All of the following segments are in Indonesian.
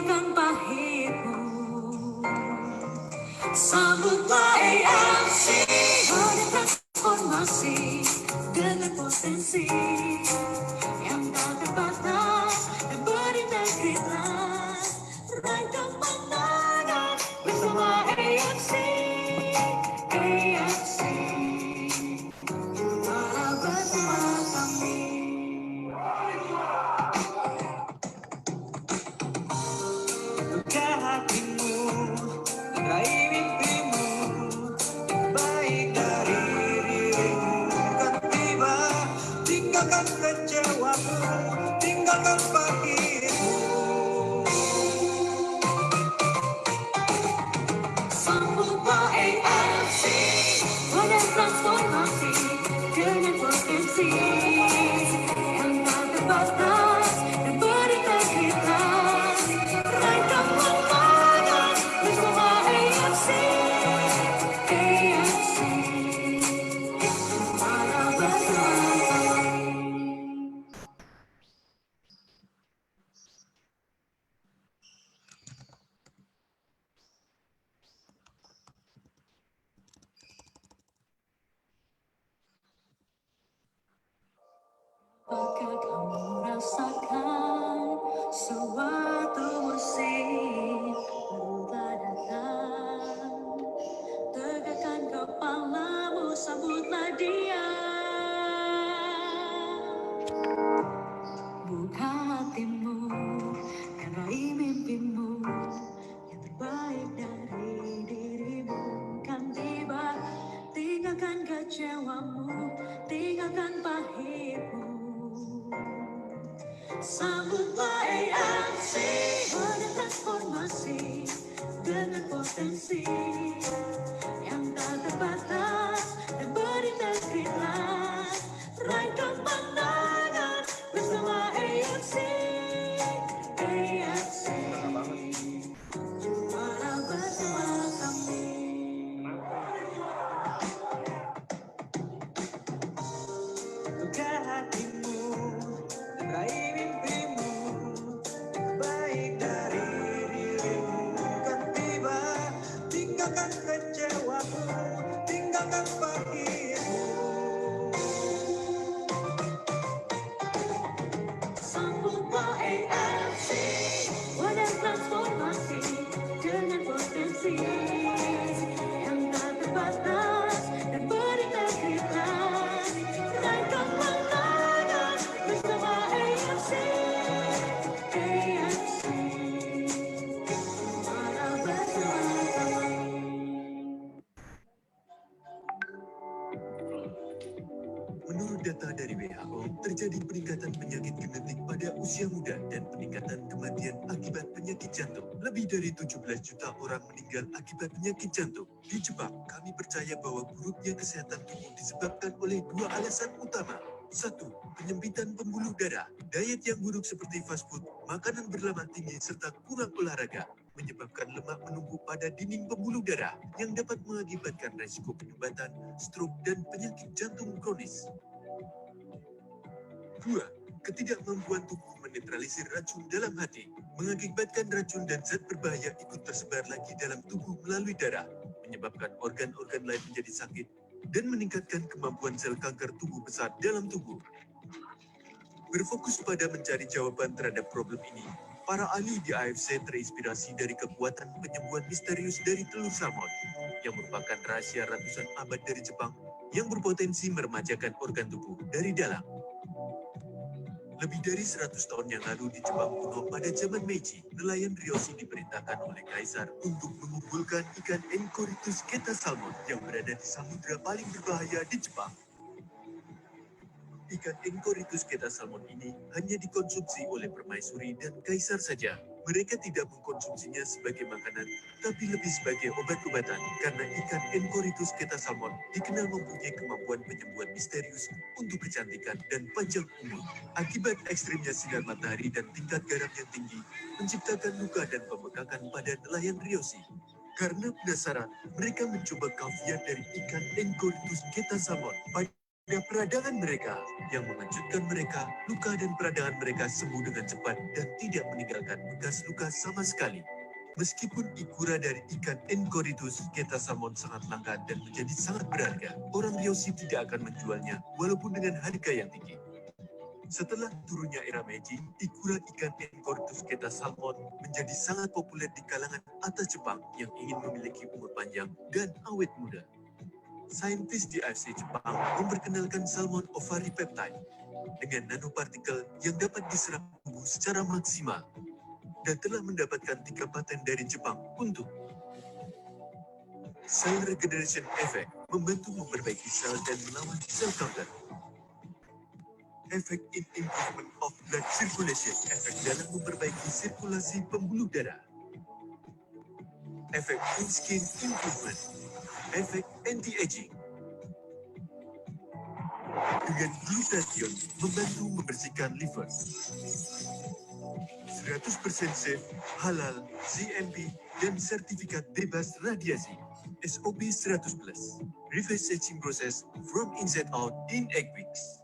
tinggalkan pahitmu. Sambutlah AFC, bertransformasi dengan potensi yang tak terbatas dan berintegritas. Raih kemenangan bersama AFC, AFC, juara bersama kami. Buka hatimu, raih mimpimu, baik dari dirimu. Kan tiba, tinggalkan kecewamu, tinggalkan pahitmu. Sambutlah AFC, wadah transformasi dengan potensi yang tak terbatas dan berintegritas. Raih kemenangan bersama AFC, AFC, juara bersama kami. Apakah kamu merasakan suatu musim baru tak datang? Tegakkan kepalamu, sambutlah dia. Buka hatimu dan raih mimpimu, yang terbaik dari dirimu kan tiba. Tinggalkan kecewamu, tinggalkan pahitmu. Sambutlah AFC, wadah transformasi dengan potensi yang tak terbatas dan berintegritas. Raih kemenangan bersama AFC, AFC, juara bersama kami. Buka hatimu, raih mimpimu, baik dari dirimu. Kan tiba, tinggalkan kecewamu, tinggalkan pahitmu. Sambutlah AFC, wadah transformasi dengan potensi yang tak terbatas dan berintegritas. Raih kemenangan bersama AFC, AFC, juara bersama kami. Menurut data dari WHO, terjadi peningkatan penyakit genetik pada usia muda dan peningkatan kematian akibat penyakit jantung. Lebih dari 17 juta orang meninggal akibat penyakit jantung. Di Jepang, kami percaya bahwa buruknya kesehatan tubuh disebabkan oleh dua alasan utama. 1. Penyempitan pembuluh darah. Diet yang buruk seperti fast food, makanan berlemak tinggi, serta kurang olahraga menyebabkan lemak menumpuk pada dinding pembuluh darah yang dapat mengakibatkan resiko penyumbatan, stroke, dan penyakit jantung kronis. 2. Ketidakmampuan tubuh menetralisir racun dalam hati, mengakibatkan racun dan zat berbahaya ikut tersebar lagi dalam tubuh melalui darah, menyebabkan organ-organ lain menjadi sakit, dan meningkatkan kemampuan sel kanker tubuh besar dalam tubuh. Berfokus pada mencari jawaban terhadap problem ini, para ahli di AFC terinspirasi dari kekuatan penyembuhan misterius dari telur salmon, yang merupakan rahasia ratusan abad dari Jepang, yang berpotensi meremajakan organ tubuh dari dalam. Lebih dari 100 tahun yang lalu di Jepang kuno pada zaman Meiji, nelayan Ryoshi diperintahkan oleh kaisar untuk mengumpulkan ikan Enchiridium keta salmon yang berada di samudra paling berbahaya di Jepang. Ikan Enchiridium keta salmon ini hanya dikonsumsi oleh permaisuri dan kaisar saja. Mereka tidak mengkonsumsinya sebagai makanan, tapi lebih sebagai obat-obatan, karena ikan Enchiridium keta salmon dikenal mempunyai kemampuan penyembuhan misterius untuk kecantikan dan panjang umur. Akibat ekstrimnya sinar matahari dan tingkat garam yang tinggi, menciptakan luka dan pembekakan pada nelayan Ryoshi. Karena penasaran, mereka mencoba kaviar dari ikan Enchiridium keta salmon. Pada peradangan mereka yang mengejutkan mereka, luka dan peradangan mereka sembuh dengan cepat dan tidak meninggalkan bekas luka sama sekali. Meskipun ikura dari ikan Encorytus keta salmon sangat langka dan menjadi sangat berharga, orang Ryoshi tidak akan menjualnya walaupun dengan harga yang tinggi. Setelah turunnya era Meiji, ikura ikan Encorytus keta salmon menjadi sangat populer di kalangan atas Jepang yang ingin memiliki umur panjang dan awet muda. Saintis di AFC Jepang memperkenalkan salmon ovary peptide dengan nanopartikel yang dapat diserap tubuh secara maksimal dan telah mendapatkan 3 paten dari Jepang untuk cell regeneration effect, membantu memperbaiki sel dan melawan sel kanker. Efek in improvement of blood circulation, efek dalam memperbaiki sirkulasi pembuluh darah. Efek in skin improvement, efek anti-aging. Dengan glutathione membantu membersihkan liver. 100% safe, halal, GMP, dan sertifikat bebas radiasi. SOP 100+. Reverse aging process from inside out in 8 weeks.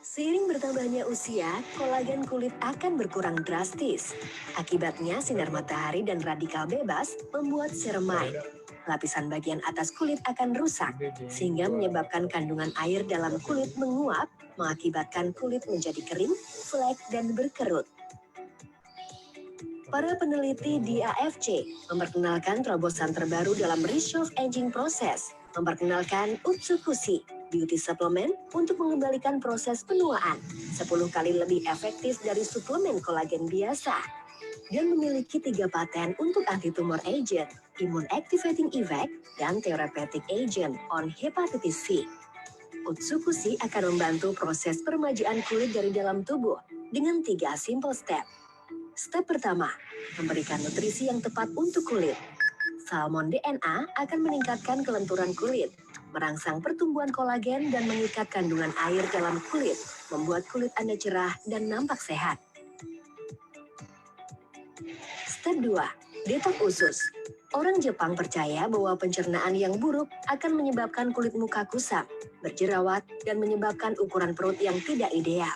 Seiring bertambahnya usia, kolagen kulit akan berkurang drastis. Akibatnya, sinar matahari dan radikal bebas membuat ceramide. Lapisan bagian atas kulit akan rusak, sehingga menyebabkan kandungan air dalam kulit menguap, mengakibatkan kulit menjadi kering, flek, dan berkerut. Para peneliti di AFC memperkenalkan terobosan terbaru dalam reshoot aging process, memperkenalkan Utsukushi beauty supplement untuk mengembalikan proses penuaan 10 kali lebih efektif dari suplemen kolagen biasa dan memiliki 3 paten untuk anti-tumor agent, immune activating effect, dan therapeutic agent on hepatitis C. Utsukushi akan membantu proses peremajaan kulit dari dalam tubuh dengan 3 simple step. Step pertama, memberikan nutrisi yang tepat untuk kulit. Salmon DNA akan meningkatkan kelenturan kulit, merangsang pertumbuhan kolagen dan mengikat kandungan air dalam kulit, membuat kulit Anda cerah dan nampak sehat. Step 2, detox usus. Orang Jepang percaya bahwa pencernaan yang buruk akan menyebabkan kulit muka kusam, berjerawat, dan menyebabkan ukuran perut yang tidak ideal.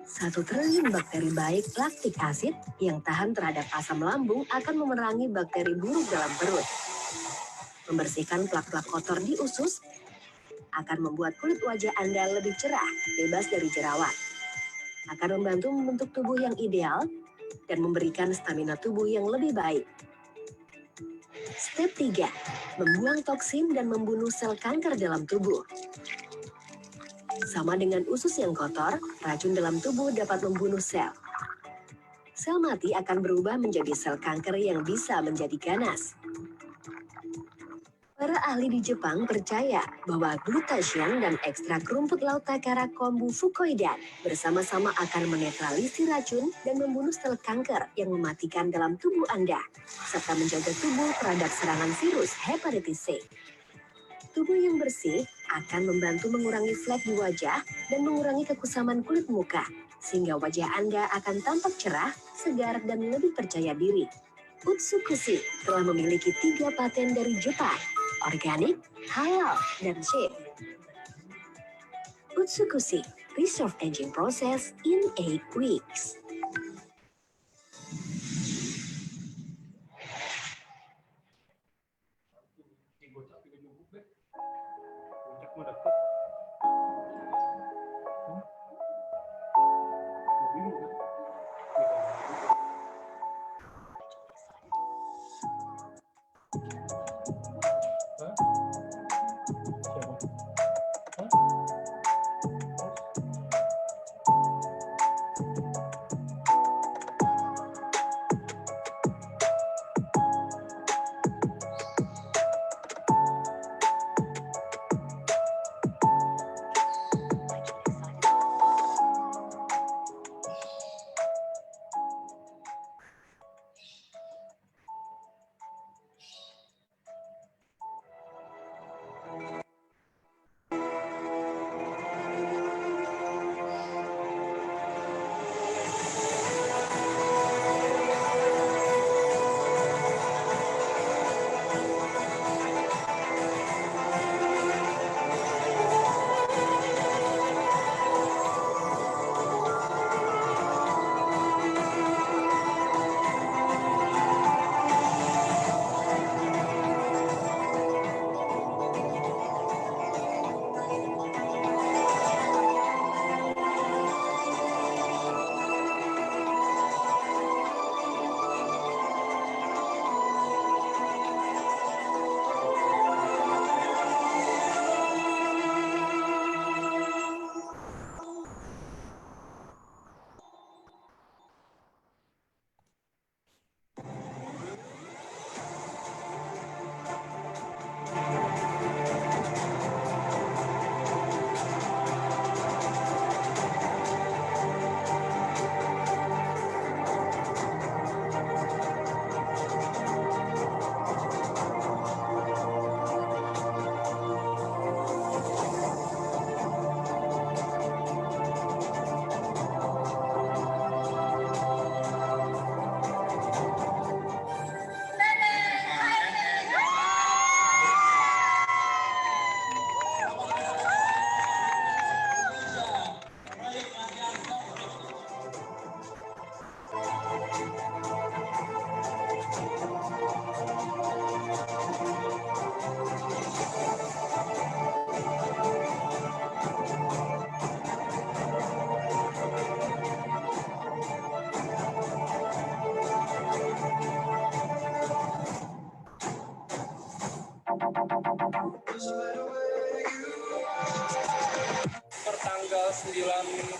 1 triliun bakteri baik laktik asid yang tahan terhadap asam lambung akan memerangi bakteri buruk dalam perut. Membersihkan plak-plak kotor di usus akan membuat kulit wajah Anda lebih cerah, bebas dari jerawat. Akan membantu membentuk tubuh yang ideal dan memberikan stamina tubuh yang lebih baik. Step 3, membuang toksin dan membunuh sel kanker dalam tubuh. Sama dengan usus yang kotor, racun dalam tubuh dapat membunuh sel. Sel mati akan berubah menjadi sel kanker yang bisa menjadi ganas. Para ahli di Jepang percaya bahwa glutathione dan ekstrak rumput laut Takara kombu fukoidan bersama-sama akan menetralisir racun dan membunuh sel kanker yang mematikan dalam tubuh Anda, serta menjaga tubuh terhadap serangan virus hepatitis C. Tubuh yang bersih akan membantu mengurangi flek di wajah dan mengurangi kekusaman kulit muka, sehingga wajah Anda akan tampak cerah, segar, dan lebih percaya diri. Utsukushi telah memiliki 3 paten dari Jepang, organik, halal, dan safe. Utsukushi, Resolve Aging Process in 8 weeks.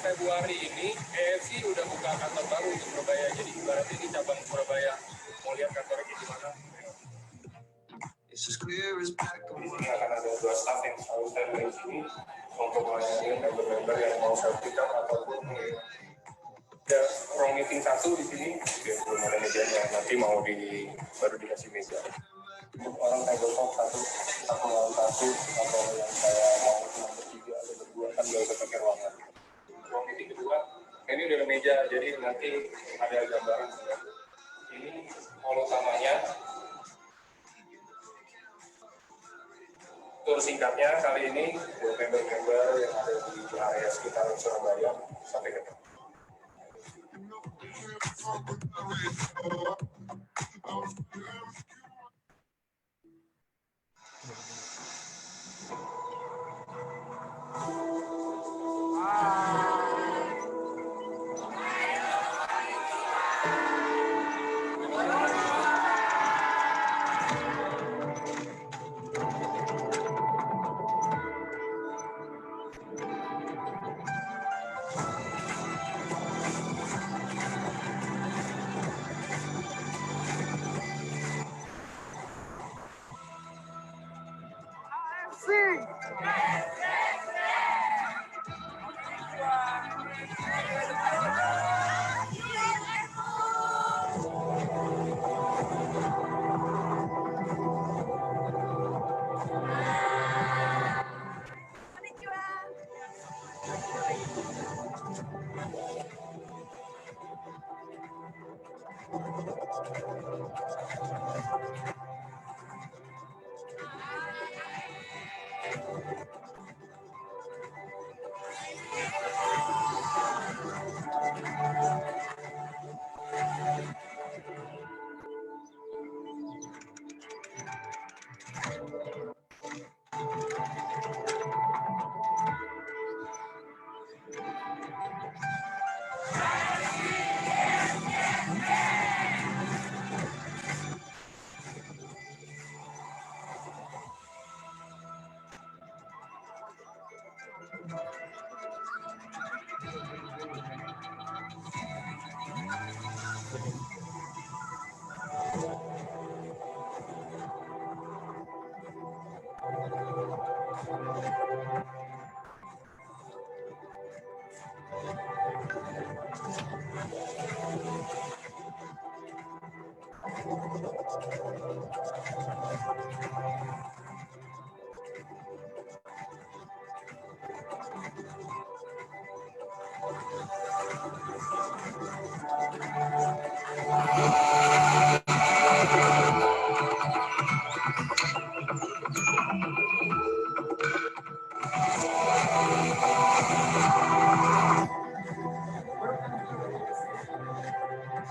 Februari ini AFC udah buka kantor baru di Surabaya. Jadi ibaratnya ini cabang Surabaya. Mau lihat kantornya kayak gimana? Di sini akan ada 2 staff yang selalu standby di sini untuk melayani member-member yang mau self pick up ataupun ada ruang meeting satu di sini. Belum ada mejanya. Nanti mau baru dikasih meja. Untuk orang tabletop satu lawan satu atau yang saya mau cuma bertiga atau berdua kan nggak usah pakai ruangan. Ruang meeting kedua ini udah ada meja, jadi nanti ada gambaran. Ini hall utamanya. Tur singkatnya kali ini buat member-member yang ada di area sekitar Surabaya. Sampai ketemu.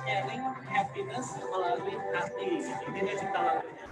Sharing happiness melalui hati. Ini dia cinta lagunya.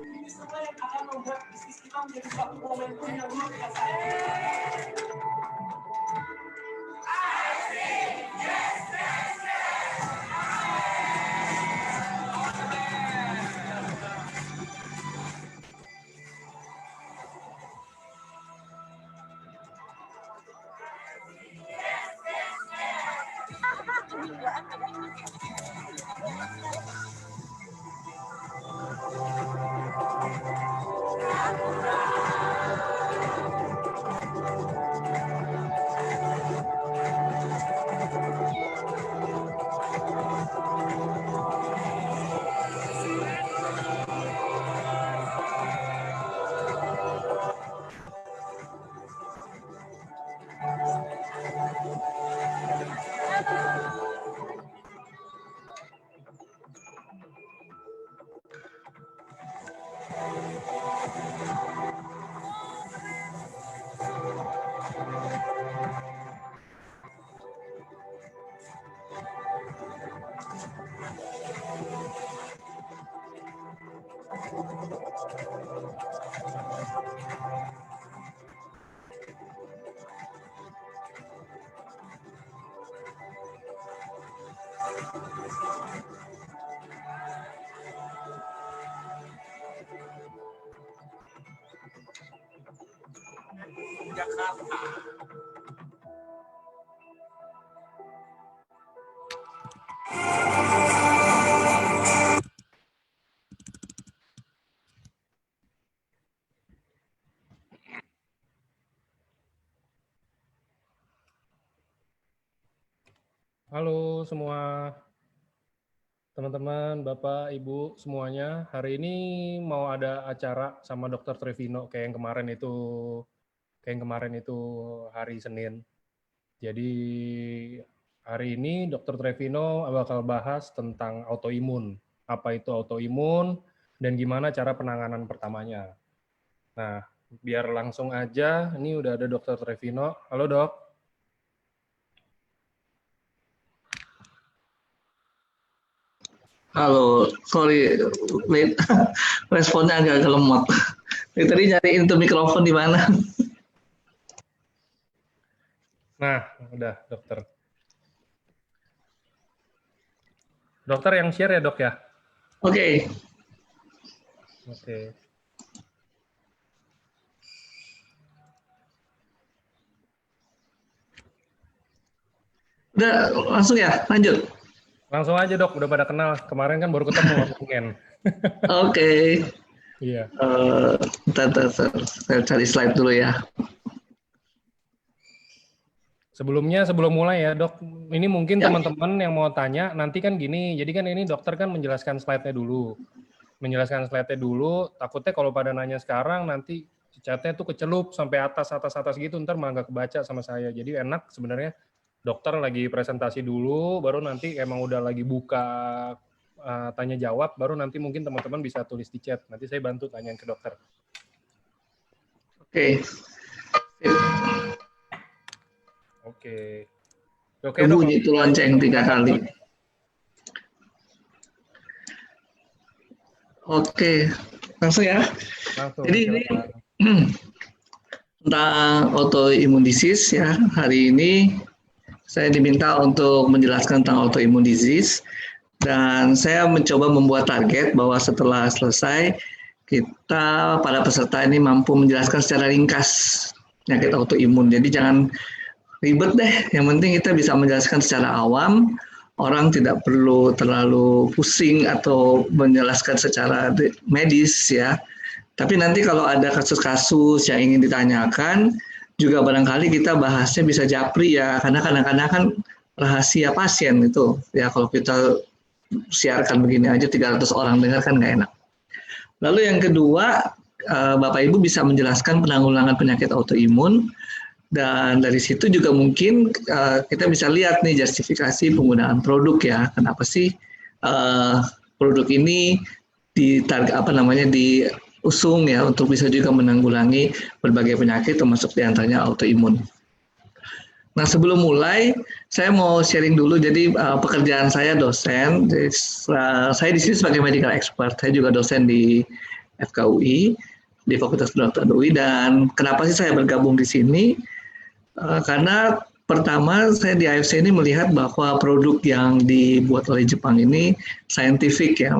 Ini semua yang akan membuat bisnis kita menjadi suatu momentum yang luar biasa. Jakarta. Halo semua teman-teman, Bapak, Ibu semuanya. Hari ini mau ada acara sama Dr. Trevino kayak yang kemarin itu hari Senin. Jadi hari ini Dr. Trevino bakal bahas tentang autoimun. Apa itu autoimun dan gimana cara penanganan pertamanya. Nah, biar langsung aja, ini udah ada Dr. Trevino. Halo, Dok. Halo, sorry, wait. Responnya agak lemot. Tadi nyariin tuh mikrofon di mana? Nah, udah, dokter. Dokter yang share ya, Dok ya? Oke. Oke. Udah, langsung ya, lanjut. Langsung aja, Dok, udah pada kenal. Kemarin kan baru ketemu waktu weekend. Oke. Iya. Bentar, saya cari slide dulu ya. Sebelum mulai ya, Dok, ini mungkin teman-teman yang mau tanya, nanti kan gini, jadi kan ini dokter kan menjelaskan slide-nya dulu. Takutnya kalau pada nanya sekarang, nanti chatnya tuh kecelup sampai atas gitu, ntar malah nggak kebaca sama saya. Jadi enak sebenarnya dokter lagi presentasi dulu, baru nanti emang udah lagi buka tanya jawab, baru nanti mungkin teman-teman bisa tulis di chat. Nanti saya bantu tanyain ke dokter. Oke. Oke. Bunyi itu lonceng 3 kali. Oke, langsung ya. Jadi ini tentang autoimmune disease ya. Hari ini saya diminta untuk menjelaskan tentang autoimmune disease dan saya mencoba membuat target bahwa setelah selesai kita para peserta ini mampu menjelaskan secara ringkas penyakit autoimun. Jadi jangan ribet deh, yang penting kita bisa menjelaskan secara awam, orang tidak perlu terlalu pusing atau menjelaskan secara medis ya. Tapi nanti kalau ada kasus-kasus yang ingin ditanyakan, juga barangkali kita bahasnya bisa japri ya, karena kadang-kadang kan rahasia pasien itu. Ya kalau kita siarkan begini aja 300 orang dengar kan nggak enak. Lalu yang kedua, Bapak Ibu bisa menjelaskan penanggulangan penyakit autoimun, dan dari situ juga mungkin kita bisa lihat nih justifikasi penggunaan produk ya. Kenapa sih produk ini diusung ya untuk bisa juga menanggulangi berbagai penyakit termasuk diantaranya autoimun. Nah sebelum mulai saya mau sharing dulu. Jadi pekerjaan saya dosen. Jadi, saya di sini sebagai medical expert. Saya juga dosen di FKUI di Fakultas Kedokteran UI. Dan kenapa sih saya bergabung di sini? Karena pertama saya di AFC ini melihat bahwa produk yang dibuat oleh Jepang ini scientific ya.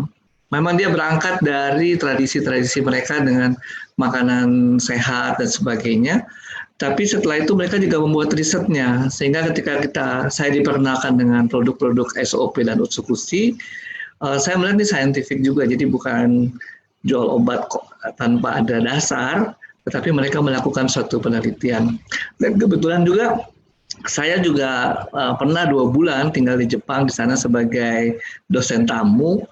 Memang dia berangkat dari tradisi-tradisi mereka dengan makanan sehat dan sebagainya. Tapi setelah itu mereka juga membuat risetnya, sehingga ketika saya diperkenalkan dengan produk-produk SOP dan Utsukushi, saya melihat ini scientific juga, jadi bukan jual obat tanpa ada dasar, tetapi mereka melakukan suatu penelitian. Dan kebetulan juga saya juga pernah 2 bulan tinggal di Jepang, di sana sebagai dosen tamu.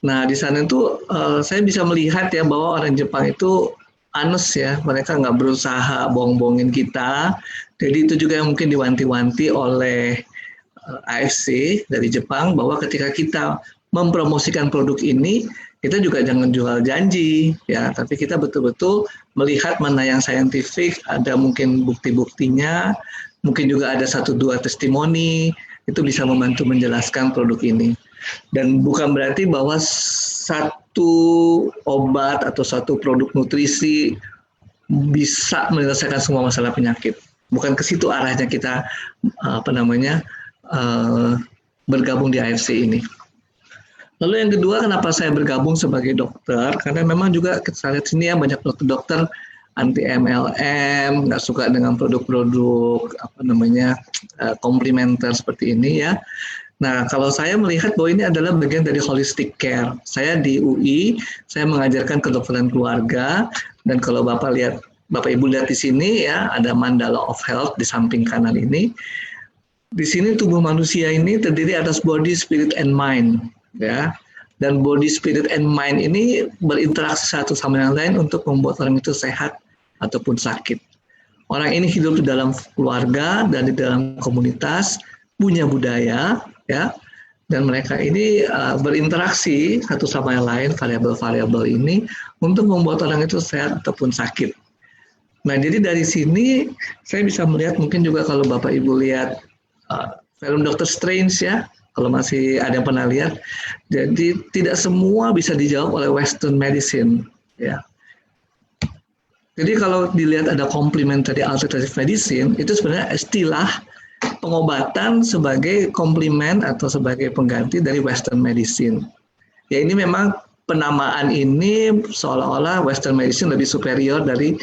Nah di sana itu saya bisa melihat ya bahwa orang Jepang itu anes ya, mereka nggak berusaha bohong-bohongin kita. Jadi itu juga yang mungkin diwanti-wanti oleh AFC dari Jepang, bahwa ketika kita mempromosikan produk ini, kita juga jangan jual janji ya, tapi kita betul-betul melihat mana yang saintifik, ada mungkin bukti-buktinya, mungkin juga ada 1-2 testimoni, itu bisa membantu menjelaskan produk ini. Dan bukan berarti bahwa satu obat atau satu produk nutrisi bisa menyelesaikan semua masalah penyakit. Bukan ke situ arahnya kita bergabung di AFC ini. Lalu yang kedua, kenapa saya bergabung sebagai dokter? Karena memang juga saya lihat sini ya banyak dokter-dokter anti MLM, nggak suka dengan produk-produk komplementer seperti ini ya. Nah, kalau saya melihat bahwa ini adalah bagian dari holistic care. Saya di UI, saya mengajarkan kedokteran keluarga, dan kalau Bapak Ibu lihat di sini ya, ada Mandala of Health di samping kanan ini. Di sini tubuh manusia ini terdiri atas body, spirit, and mind. Ya, dan body, spirit, and mind ini berinteraksi satu sama yang lain untuk membuat orang itu sehat ataupun sakit. Orang ini hidup di dalam keluarga dan di dalam komunitas, punya budaya, ya, dan mereka ini berinteraksi satu sama yang lain, variabel-variabel ini untuk membuat orang itu sehat ataupun sakit. Nah, jadi dari sini saya bisa melihat, mungkin juga kalau Bapak Ibu lihat film Dr. Strange ya, kalau masih ada yang pernah lihat, jadi tidak semua bisa dijawab oleh Western medicine, ya. Jadi kalau dilihat ada complementary alternative medicine, itu sebenarnya istilah pengobatan sebagai komplement atau sebagai pengganti dari Western medicine. Ya, ini memang penamaan ini seolah-olah Western medicine lebih superior dari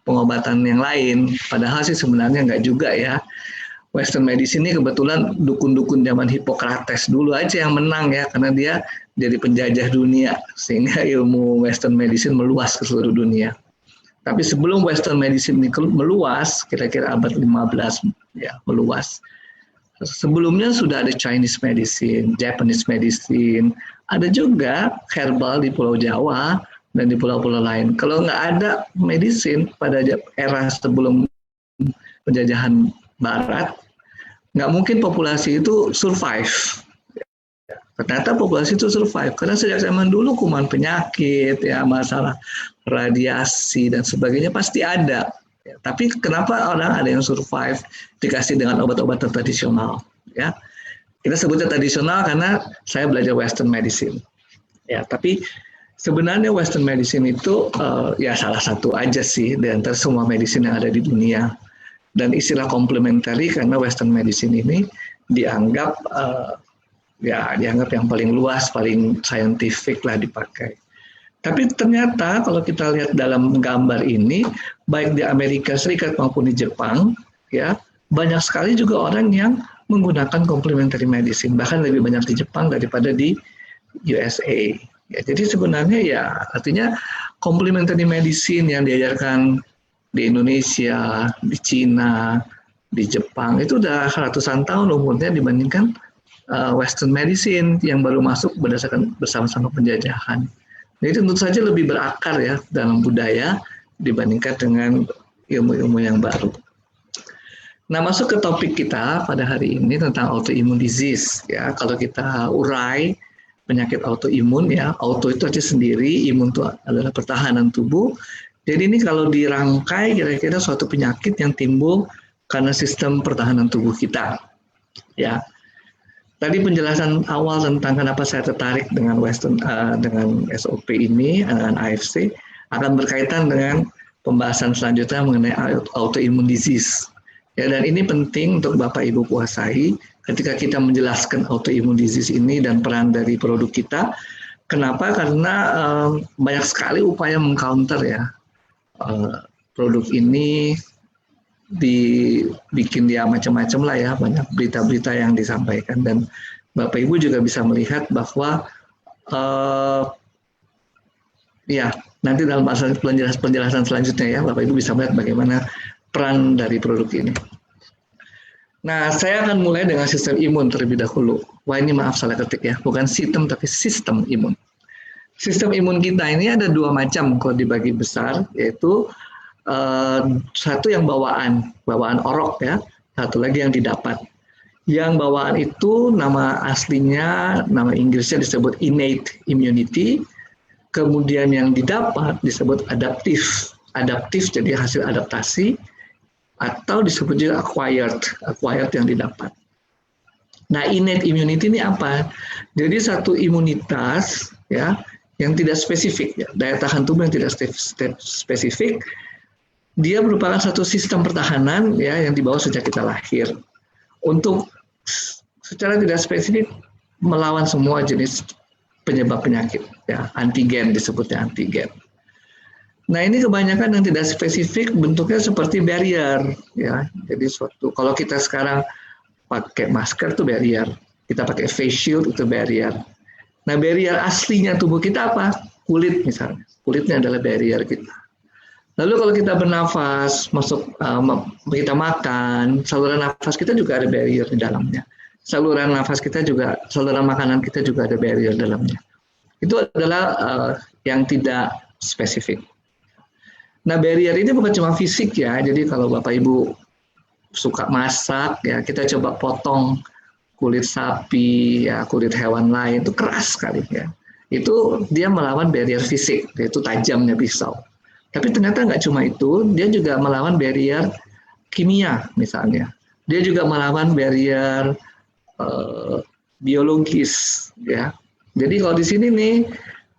pengobatan yang lain, padahal sih sebenarnya enggak juga ya. Western medicine ini kebetulan dukun-dukun zaman Hippocrates dulu aja yang menang ya, karena dia jadi penjajah dunia, sehingga ilmu Western medicine meluas ke seluruh dunia. Tapi sebelum Western medicine ini meluas, kira-kira abad 15 ya, meluas. Sebelumnya sudah ada Chinese medicine, Japanese medicine, ada juga herbal di Pulau Jawa dan di pulau-pulau lain. Kalau nggak ada medicine pada era sebelum penjajahan Barat, nggak mungkin populasi itu survive. Ternyata populasi itu survive karena sejak zaman dulu kuman penyakit, ya, masalah radiasi dan sebagainya pasti ada. Ya, tapi kenapa orang ada yang survive dikasih dengan obat-obatan tradisional? Ya, kita sebutnya tradisional karena saya belajar Western medicine. Ya, tapi sebenarnya Western medicine itu ya salah satu aja sih dari antara semua medicine yang ada di dunia. Dan istilah complementary karena Western medicine ini dianggap dianggap yang paling luas, paling scientific lah dipakai. Tapi ternyata kalau kita lihat dalam gambar ini, baik di Amerika Serikat maupun di Jepang, ya banyak sekali juga orang yang menggunakan complementary medicine, bahkan lebih banyak di Jepang daripada di USA. Ya, jadi sebenarnya ya artinya complementary medicine yang diajarkan di Indonesia, di Cina, di Jepang itu udah ratusan tahun umurnya dibandingkan Western medicine yang baru masuk berdasarkan bersama-sama penjajahan. Jadi tentu saja lebih berakar ya dalam budaya dibandingkan dengan ilmu-ilmu yang baru. Nah, masuk ke topik kita pada hari ini tentang autoimmune disease ya. Kalau kita urai penyakit autoimun ya, auto itu aja sendiri, imun itu adalah pertahanan tubuh. Jadi ini kalau dirangkai kira-kira suatu penyakit yang timbul karena sistem pertahanan tubuh kita. Ya. Tadi penjelasan awal tentang kenapa saya tertarik dengan dengan SOP ini, dengan AFC, akan berkaitan dengan pembahasan selanjutnya mengenai autoimmune disease. Ya, dan ini penting untuk Bapak Ibu kuasai ketika kita menjelaskan autoimmune disease ini dan peran dari produk kita. Kenapa? Karena banyak sekali upaya mengcounter ya. Produk ini dibikin dia macam-macam lah ya, banyak berita-berita yang disampaikan, dan Bapak Ibu juga bisa melihat bahwa ya nanti dalam penjelasan selanjutnya ya Bapak Ibu bisa melihat bagaimana peran dari produk ini. Nah, saya akan mulai dengan sistem imun terlebih dahulu. Wah, ini maaf salah ketik ya, bukan sistem tapi sistem imun. Sistem imun kita ini ada dua macam kalau dibagi besar, yaitu satu yang bawaan orok ya, satu lagi yang didapat. Yang bawaan itu nama aslinya, nama Inggrisnya disebut innate immunity, kemudian yang didapat disebut adaptif. Adaptif jadi hasil adaptasi, atau disebut juga acquired yang didapat. Nah, innate immunity ini apa? Jadi satu imunitas ya yang tidak spesifik, ya, daya tahan tubuh yang tidak spesifik, dia merupakan satu sistem pertahanan ya yang dibawa sejak kita lahir untuk secara tidak spesifik melawan semua jenis penyebab penyakit, ya, antigen disebutnya antigen. Nah, ini kebanyakan yang tidak spesifik bentuknya seperti barrier, ya. Jadi kalau kita sekarang pakai masker itu barrier, kita pakai face shield itu barrier. Nah, barrier aslinya tubuh kita apa? Kulit misalnya, kulitnya adalah barrier kita. Lalu kalau kita bernafas, kita makan, saluran nafas kita juga ada barrier di dalamnya. Saluran nafas kita juga, saluran makanan kita juga ada barrier dalamnya. Itu adalah yang tidak spesifik. Nah, barrier ini bukan cuma fisik ya. Jadi kalau Bapak Ibu suka masak ya, kita coba potong kulit sapi ya, kulit hewan lain itu keras sekali ya. Itu dia melawan barrier fisik, yaitu tajamnya pisau. Tapi ternyata nggak cuma itu, dia juga melawan barrier kimia misalnya. Dia juga melawan barrier biologis ya. Jadi kalau di sini nih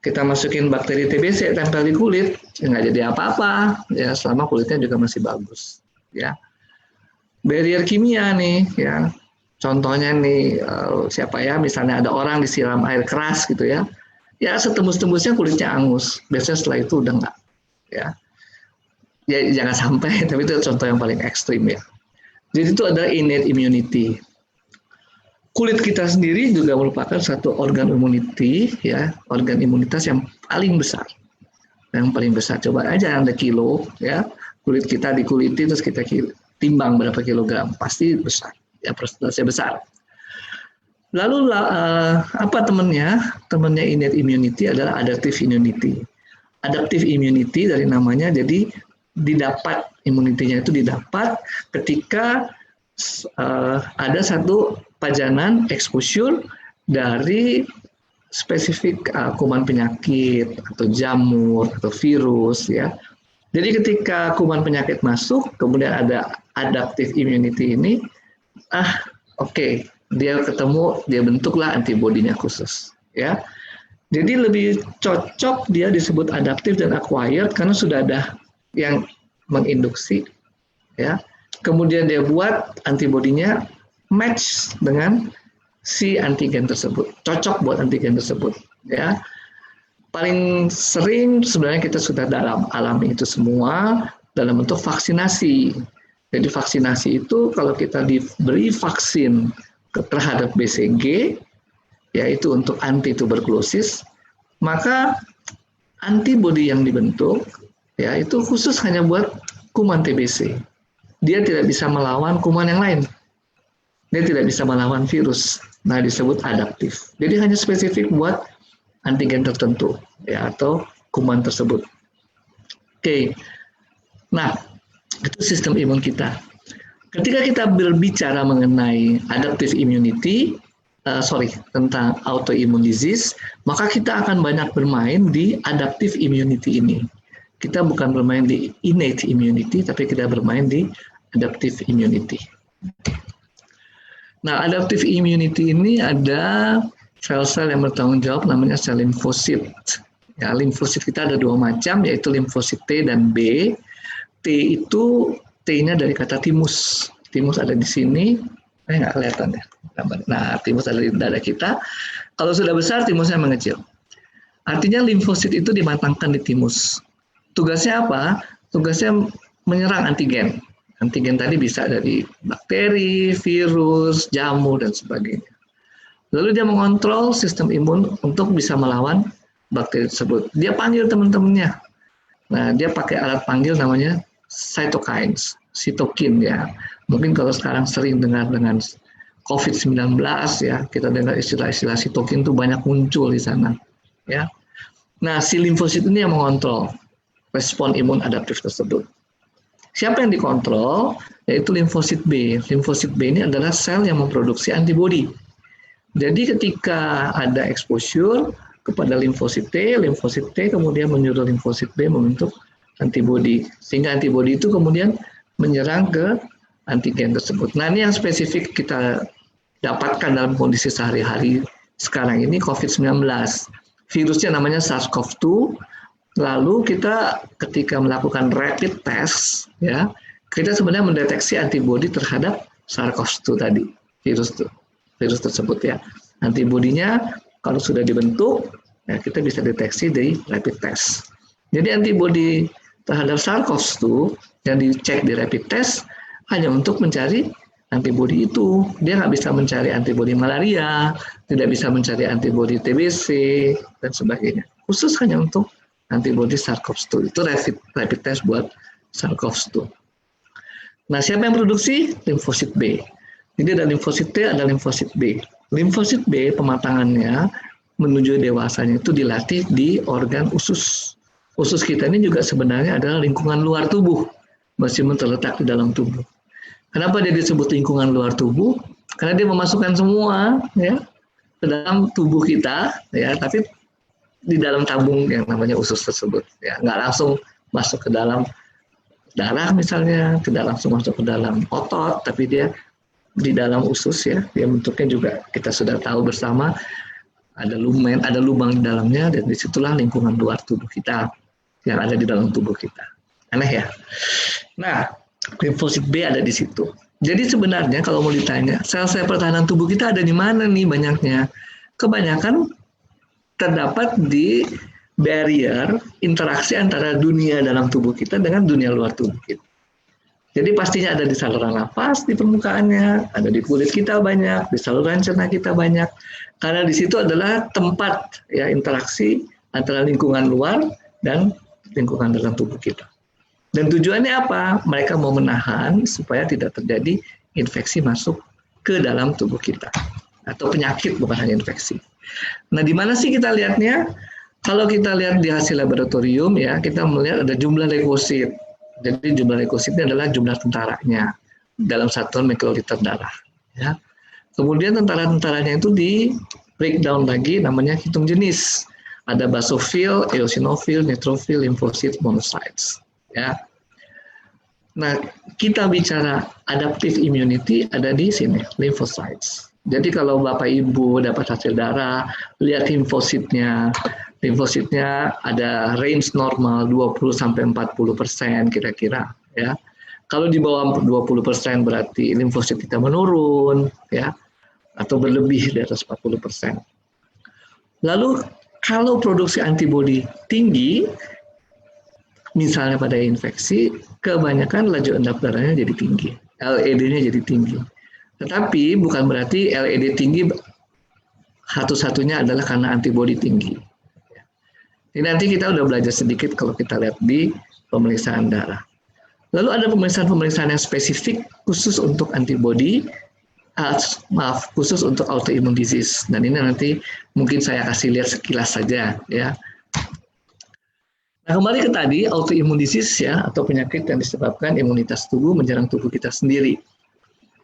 kita masukin bakteri TBC tempel di kulit, nggak jadi apa-apa ya, selama kulitnya juga masih bagus ya. Barrier kimia nih ya, contohnya nih siapa ya, misalnya ada orang disiram air keras gitu ya, ya setembus-tembusnya kulitnya angus, biasanya setelah itu udah nggak ya. Ya jangan sampai, tapi itu contoh yang paling ekstrim ya. Jadi itu adalah innate immunity. Kulit kita sendiri juga merupakan satu organ immunity ya, organ imunitas yang paling besar. Yang paling besar, coba aja Anda kilo ya, kulit kita dikuliti terus kita timbang berapa kilogram, pasti besar ya, persentasenya besar. Lalu apa temannya? Temannya innate immunity adalah adaptive immunity. Adaptive immunity dari namanya, jadi didapat, imunitinya itu didapat ketika ada satu pajanan exposure dari spesifik kuman penyakit atau jamur atau virus ya. Jadi ketika kuman penyakit masuk, kemudian ada adaptive immunity ini, oke, dia ketemu, dia bentuklah antibodinya khusus ya. Jadi lebih cocok dia disebut adaptif dan acquired karena sudah ada yang menginduksi ya. Kemudian dia buat antibodinya match dengan si antigen tersebut, cocok buat antigen tersebut ya. Paling sering sebenarnya kita sudah alami itu semua dalam bentuk vaksinasi. Jadi vaksinasi itu kalau kita diberi vaksin terhadap BCG, yaitu untuk anti tuberkulosis, maka antibodi yang dibentuk ya itu khusus hanya buat kuman TBC. Dia tidak bisa melawan kuman yang lain. Dia tidak bisa melawan virus. Nah, disebut adaptif. Jadi hanya spesifik buat antigen tertentu ya, atau kuman tersebut. Oke. Nah, itu sistem imun kita. Ketika kita berbicara mengenai adaptive immunity, tentang autoimmune disease, maka kita akan banyak bermain di adaptive immunity ini. Kita bukan bermain di innate immunity, tapi kita bermain di adaptive immunity. Nah, adaptive immunity ini ada sel-sel yang bertanggung jawab, namanya sel limfosit. Ya, limfosit kita ada dua macam, yaitu limfosit T dan B. T itu, T-nya dari kata thymus. Thymus ada di sini, nggak kelihatan ya. Nah, thymus ada di dada kita. Kalau sudah besar, thymusnya mengecil. Artinya limfosit itu dimatangkan di thymus. Tugasnya apa? Tugasnya menyerang antigen. Antigen tadi bisa dari bakteri, virus, jamur, dan sebagainya. Lalu dia mengontrol sistem imun untuk bisa melawan bakteri tersebut. Dia panggil teman-temannya. Nah, dia pakai alat panggil namanya cytokines, sitokin ya. Mungkin kalau sekarang sering dengar dengan COVID-19 ya, kita dengar istilah-istilah sitokin itu banyak muncul di sana ya. Nah, si limfosit ini yang mengontrol respon imun adaptif tersebut. Siapa yang dikontrol? Yaitu limfosit B. Limfosit B ini adalah sel yang memproduksi antibodi. Jadi ketika ada exposure kepada limfosit T kemudian menyuruh limfosit B membentuk antibodi. Sehingga antibodi itu kemudian menyerang ke antigen tersebut. Nah, ini yang spesifik kita dapatkan dalam kondisi sehari-hari sekarang ini COVID-19. Virusnya namanya SARS-CoV-2. Lalu kita ketika melakukan rapid test, ya, kita sebenarnya mendeteksi antibodi terhadap SARS-CoV-2 tadi, virus tersebut ya. Antibodinya Kalau sudah dibentuk, ya kita bisa deteksi dari rapid test. Jadi antibodi terhadap SARS-CoV-2 yang dicek di rapid test hanya untuk mencari antibodi itu. Dia nggak bisa mencari antibodi malaria, tidak bisa mencari antibodi TBC, dan sebagainya. Khusus hanya untuk antibodi SARS-CoV-2. Itu rapid test buat SARS-CoV-2. Nah, siapa yang produksi? Limfosit B. Jadi ada limfosit T, ada limfosit B. Limfosit B pematangannya menuju dewasanya itu dilatih di organ usus. Usus kita ini juga sebenarnya adalah lingkungan luar tubuh, meskipun terletak di dalam tubuh. Kenapa dia disebut lingkungan luar tubuh? Karena dia memasukkan semua ya ke dalam tubuh kita, ya, tapi di dalam tabung yang namanya usus tersebut. Ya, nggak langsung masuk ke dalam darah misalnya, tidak langsung masuk ke dalam otot, tapi dia di dalam usus ya, dia bentuknya juga kita sudah tahu bersama, ada lumen, ada lubang di dalamnya, dan disitulah lingkungan luar tubuh kita yang ada di dalam tubuh kita. Aneh ya. Nah, limfosit B ada di situ. Jadi sebenarnya kalau mau ditanya, sel-sel pertahanan tubuh kita ada di mana nih banyaknya? Kebanyakan terdapat di barrier interaksi antara dunia dalam tubuh kita dengan dunia luar tubuh kita. Jadi pastinya ada di saluran nafas, di permukaannya, ada di kulit kita banyak, di saluran cerna kita banyak. Karena di situ adalah tempat ya interaksi antara lingkungan luar dan lingkungan dalam tubuh kita. Dan tujuannya apa? Mereka mau menahan supaya tidak terjadi infeksi masuk ke dalam tubuh kita. Atau penyakit, bukan hanya infeksi. Nah, di mana sih kita lihatnya? Kalau kita lihat di hasil laboratorium ya, kita melihat ada jumlah leukosit. Jadi jumlah leukositnya adalah jumlah tentaranya dalam satuan mikroliter darah. Ya. Kemudian tentara-tentaranya itu di breakdown lagi, namanya hitung jenis. Ada basofil, eosinofil, neutrofil, limfosit, monocytes. Ya. Nah, kita bicara adaptive immunity ada di sini, lymphocytes. Jadi kalau Bapak Ibu dapat hasil darah, lihat limfositnya. Limfositnya ada range normal 20-40% kira-kira ya. Kalau di bawah 20% berarti limfosit kita menurun ya, atau berlebih di atas 40%. Lalu kalau produksi antibodi tinggi, misalnya pada infeksi, kebanyakan laju endap darahnya jadi tinggi, LED-nya jadi tinggi. Tetapi bukan berarti LED tinggi satu-satunya adalah karena antibodi tinggi. Ini nanti kita udah belajar sedikit kalau kita lihat di pemeriksaan darah. Lalu ada pemeriksaan-pemeriksaan yang spesifik khusus untuk antibodi, khusus untuk autoimmune disease. Dan ini nanti mungkin saya kasih lihat sekilas saja ya. Nah, kembali ke tadi, autoimmune disease ya, atau penyakit yang disebabkan imunitas tubuh menyerang tubuh kita sendiri.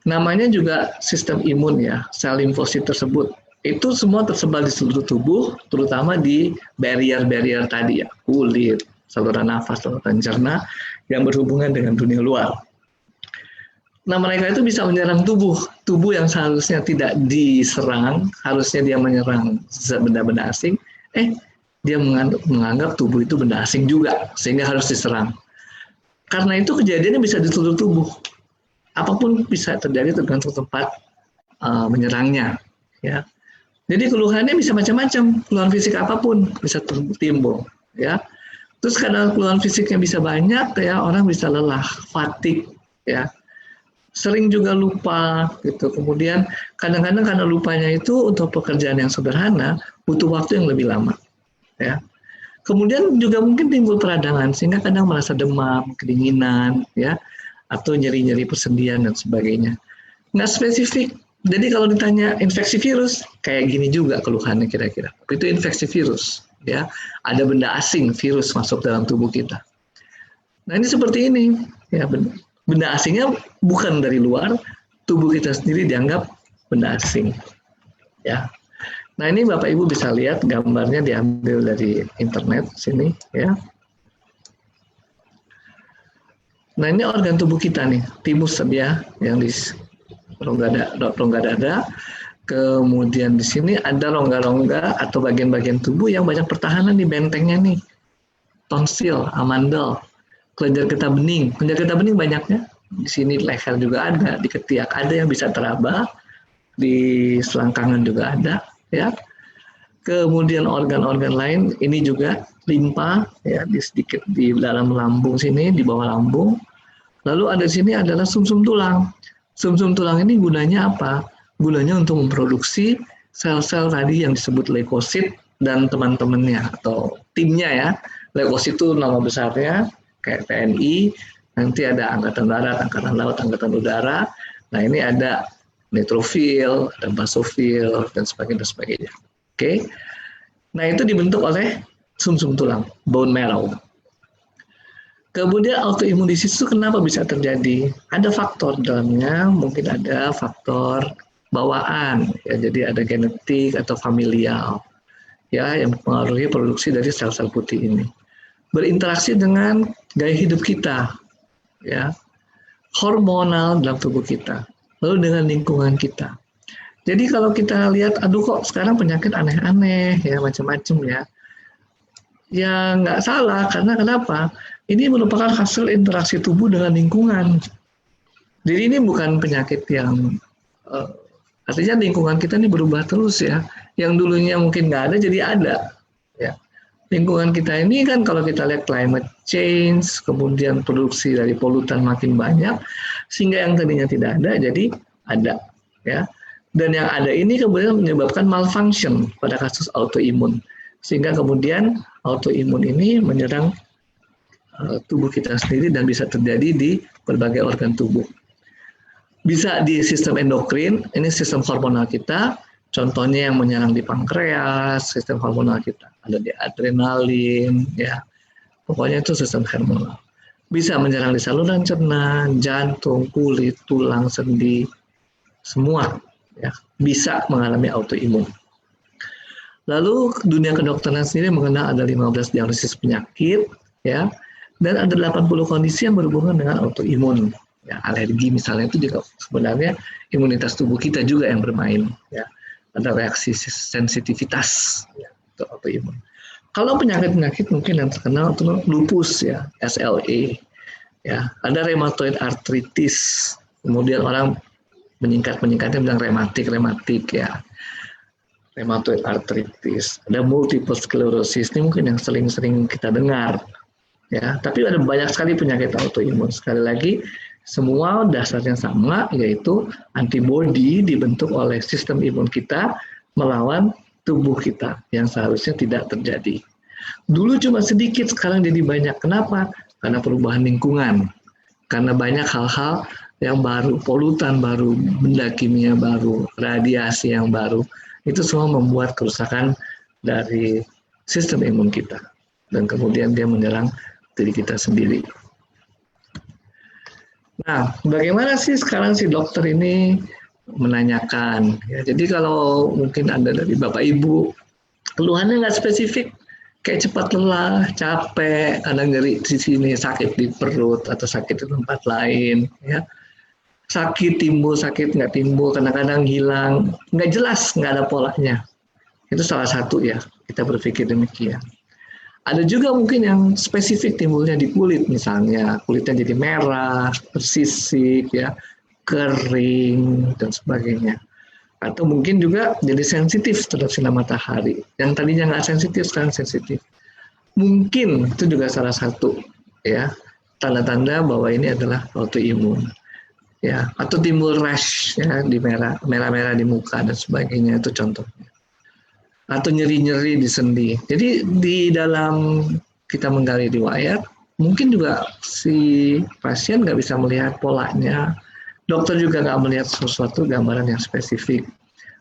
Namanya juga sistem imun ya, sel limfosit tersebut. Itu semua tersebar di seluruh tubuh, terutama di barrier-barrier tadi ya, kulit, saluran nafas, saluran cerna, yang berhubungan dengan dunia luar. Nah, mereka itu bisa menyerang tubuh yang seharusnya tidak diserang, harusnya dia menyerang benda-benda asing, dia menganggap tubuh itu benda asing juga, sehingga harus diserang. Karena itu kejadiannya bisa di seluruh tubuh. Apapun bisa terjadi tergantung tempat menyerangnya. Ya. Jadi keluhannya bisa macam-macam, keluhan fisik apapun bisa timbul, ya. Terus karena keluhan fisiknya bisa banyak, ya orang bisa lelah, fatigue, ya. Sering juga lupa, gitu. Kemudian kadang-kadang karena lupanya itu untuk pekerjaan yang sederhana butuh waktu yang lebih lama, ya. Kemudian juga mungkin timbul peradangan sehingga kadang merasa demam, kedinginan, ya, atau nyeri-nyeri persendian dan sebagainya. Nggak spesifik. Jadi kalau ditanya infeksi virus, kayak gini juga keluhannya kira-kira. Itu infeksi virus, ya. Ada benda asing, virus masuk dalam tubuh kita. Nah ini seperti ini, ya. Benda asingnya bukan dari luar, tubuh kita sendiri dianggap benda asing, ya. Nah ini Bapak Ibu bisa lihat gambarnya diambil dari internet sini, ya. Nah ini organ tubuh kita nih, timus ya, yang di rongga dada, kemudian di sini ada rongga-rongga atau bagian-bagian tubuh yang banyak pertahanan di bentengnya nih, tonsil, amandel, kelenjar getah bening. Kelenjar getah bening banyaknya di sini, leher juga ada, di ketiak ada yang bisa teraba, di selangkangan juga ada, ya. Kemudian organ-organ lain ini juga limpa ya di sedikit di dalam lambung sini, di bawah lambung. Lalu ada di sini adalah sumsum tulang. Sumsum tulang ini gunanya apa? Gunanya untuk memproduksi sel-sel tadi yang disebut leukosit dan teman-temannya atau timnya ya. Leukosit itu nama besarnya kayak TNI, nanti ada angkatan darat, angkatan laut, angkatan udara. Nah ini ada neutrofil, ada basofil dan sebagainya. Oke. Nah, itu dibentuk oleh sumsum tulang, bone marrow. Kemudian autoimun disease itu kenapa bisa terjadi? Ada faktor dalamnya, mungkin ada faktor bawaan, ya, jadi ada genetik atau familial, ya, yang mempengaruhi produksi dari sel-sel putih ini. Berinteraksi dengan gaya hidup kita, ya, hormonal dalam tubuh kita, lalu dengan lingkungan kita. Jadi kalau kita lihat, aduh kok sekarang penyakit aneh-aneh, ya macam-macam ya. Ya nggak salah, karena kenapa? Ini merupakan hasil interaksi tubuh dengan lingkungan. Jadi ini bukan penyakit yang, artinya lingkungan kita ini berubah terus ya. Yang dulunya mungkin nggak ada, jadi ada. Ya. Lingkungan kita ini kan kalau kita lihat climate change, kemudian produksi dari polutan makin banyak, sehingga yang tadinya tidak ada, jadi ada. Ya. Dan yang ada ini kemudian menyebabkan malfunction pada kasus autoimun. Sehingga kemudian autoimun ini menyerang tubuh kita sendiri dan bisa terjadi di berbagai organ tubuh. Bisa di sistem endokrin, ini sistem hormonal kita, contohnya yang menyerang di pankreas, sistem hormonal kita. Ada di adrenalin, ya. Pokoknya itu sistem hormonal. Bisa menyerang di saluran cerna, jantung, kulit, tulang, sendi, semua. Ya, bisa mengalami autoimun. Lalu dunia kedokteran sendiri mengenal ada 15 diagnosis penyakit, ya, dan ada 80 kondisi yang berhubungan dengan autoimun. Ya, alergi misalnya itu juga sebenarnya imunitas tubuh kita juga yang bermain. Ya, ada reaksi sensitivitas, ya, untuk autoimun. Kalau penyakit-penyakit mungkin yang terkenal itu lupus, ya, SLE, ya, ada rheumatoid arthritis, kemudian orang meningkatnya bilang rematik ya, rheumatoid arthritis, ada multiple sclerosis, ini mungkin yang sering kita dengar, ya. Tapi ada banyak sekali penyakit autoimun. Sekali lagi, semua dasarnya sama, yaitu antibodi dibentuk oleh sistem imun kita melawan tubuh kita yang seharusnya tidak terjadi. Dulu cuma sedikit, sekarang jadi banyak. Kenapa? Karena perubahan lingkungan, karena banyak hal-hal yang baru, polutan baru, benda kimia baru, radiasi yang baru, itu semua membuat kerusakan dari sistem imun kita. Dan kemudian dia menyerang diri kita sendiri. Nah, bagaimana sih sekarang si dokter ini menanyakan? Ya, jadi kalau mungkin Anda dari Bapak Ibu, keluhannya nggak spesifik, kayak cepat lelah, capek, kadang nyeri di sini, sakit di perut, atau sakit di tempat lain, ya. Sakit timbul, sakit nggak timbul, kadang-kadang hilang, nggak jelas, nggak ada polanya. Itu salah satu ya, kita berpikir demikian. Ada juga mungkin yang spesifik timbulnya di kulit, misalnya kulitnya jadi merah, bersisik, ya, kering, dan sebagainya. Atau mungkin juga jadi sensitif terhadap sinar matahari. Yang tadinya nggak sensitif, sekarang sensitif. Mungkin itu juga salah satu ya tanda-tanda bahwa ini adalah autoimun. Ya, atau timbul rash ya di merah-merah di muka dan sebagainya, itu contohnya. Atau nyeri-nyeri di sendi. Jadi di dalam kita menggali riwayat, mungkin juga si pasien nggak bisa melihat polanya, dokter juga nggak melihat sesuatu gambaran yang spesifik.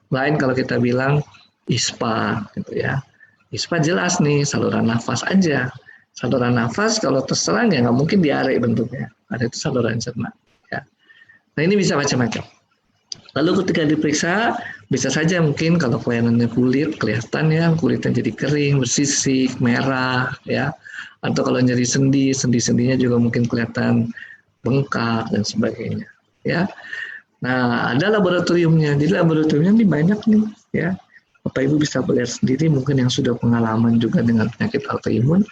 Lain kalau kita bilang ISPA, gitu ya. ISPA jelas nih, saluran nafas aja. Saluran nafas kalau terserang ya nggak mungkin diare bentuknya. Ada itu saluran cerna. Nah ini bisa macam-macam. Lalu ketika diperiksa, bisa saja mungkin kalau kelainannya kulit, kelihatan ya kulitnya jadi kering, bersisik, merah, ya. Atau kalau nyeri sendi, sendi-sendinya juga mungkin kelihatan bengkak dan sebagainya, ya. Nah ada laboratoriumnya, jadi laboratoriumnya ini banyak nih, ya. Bapak Ibu bisa melihat sendiri, mungkin yang sudah pengalaman juga dengan penyakit autoimun,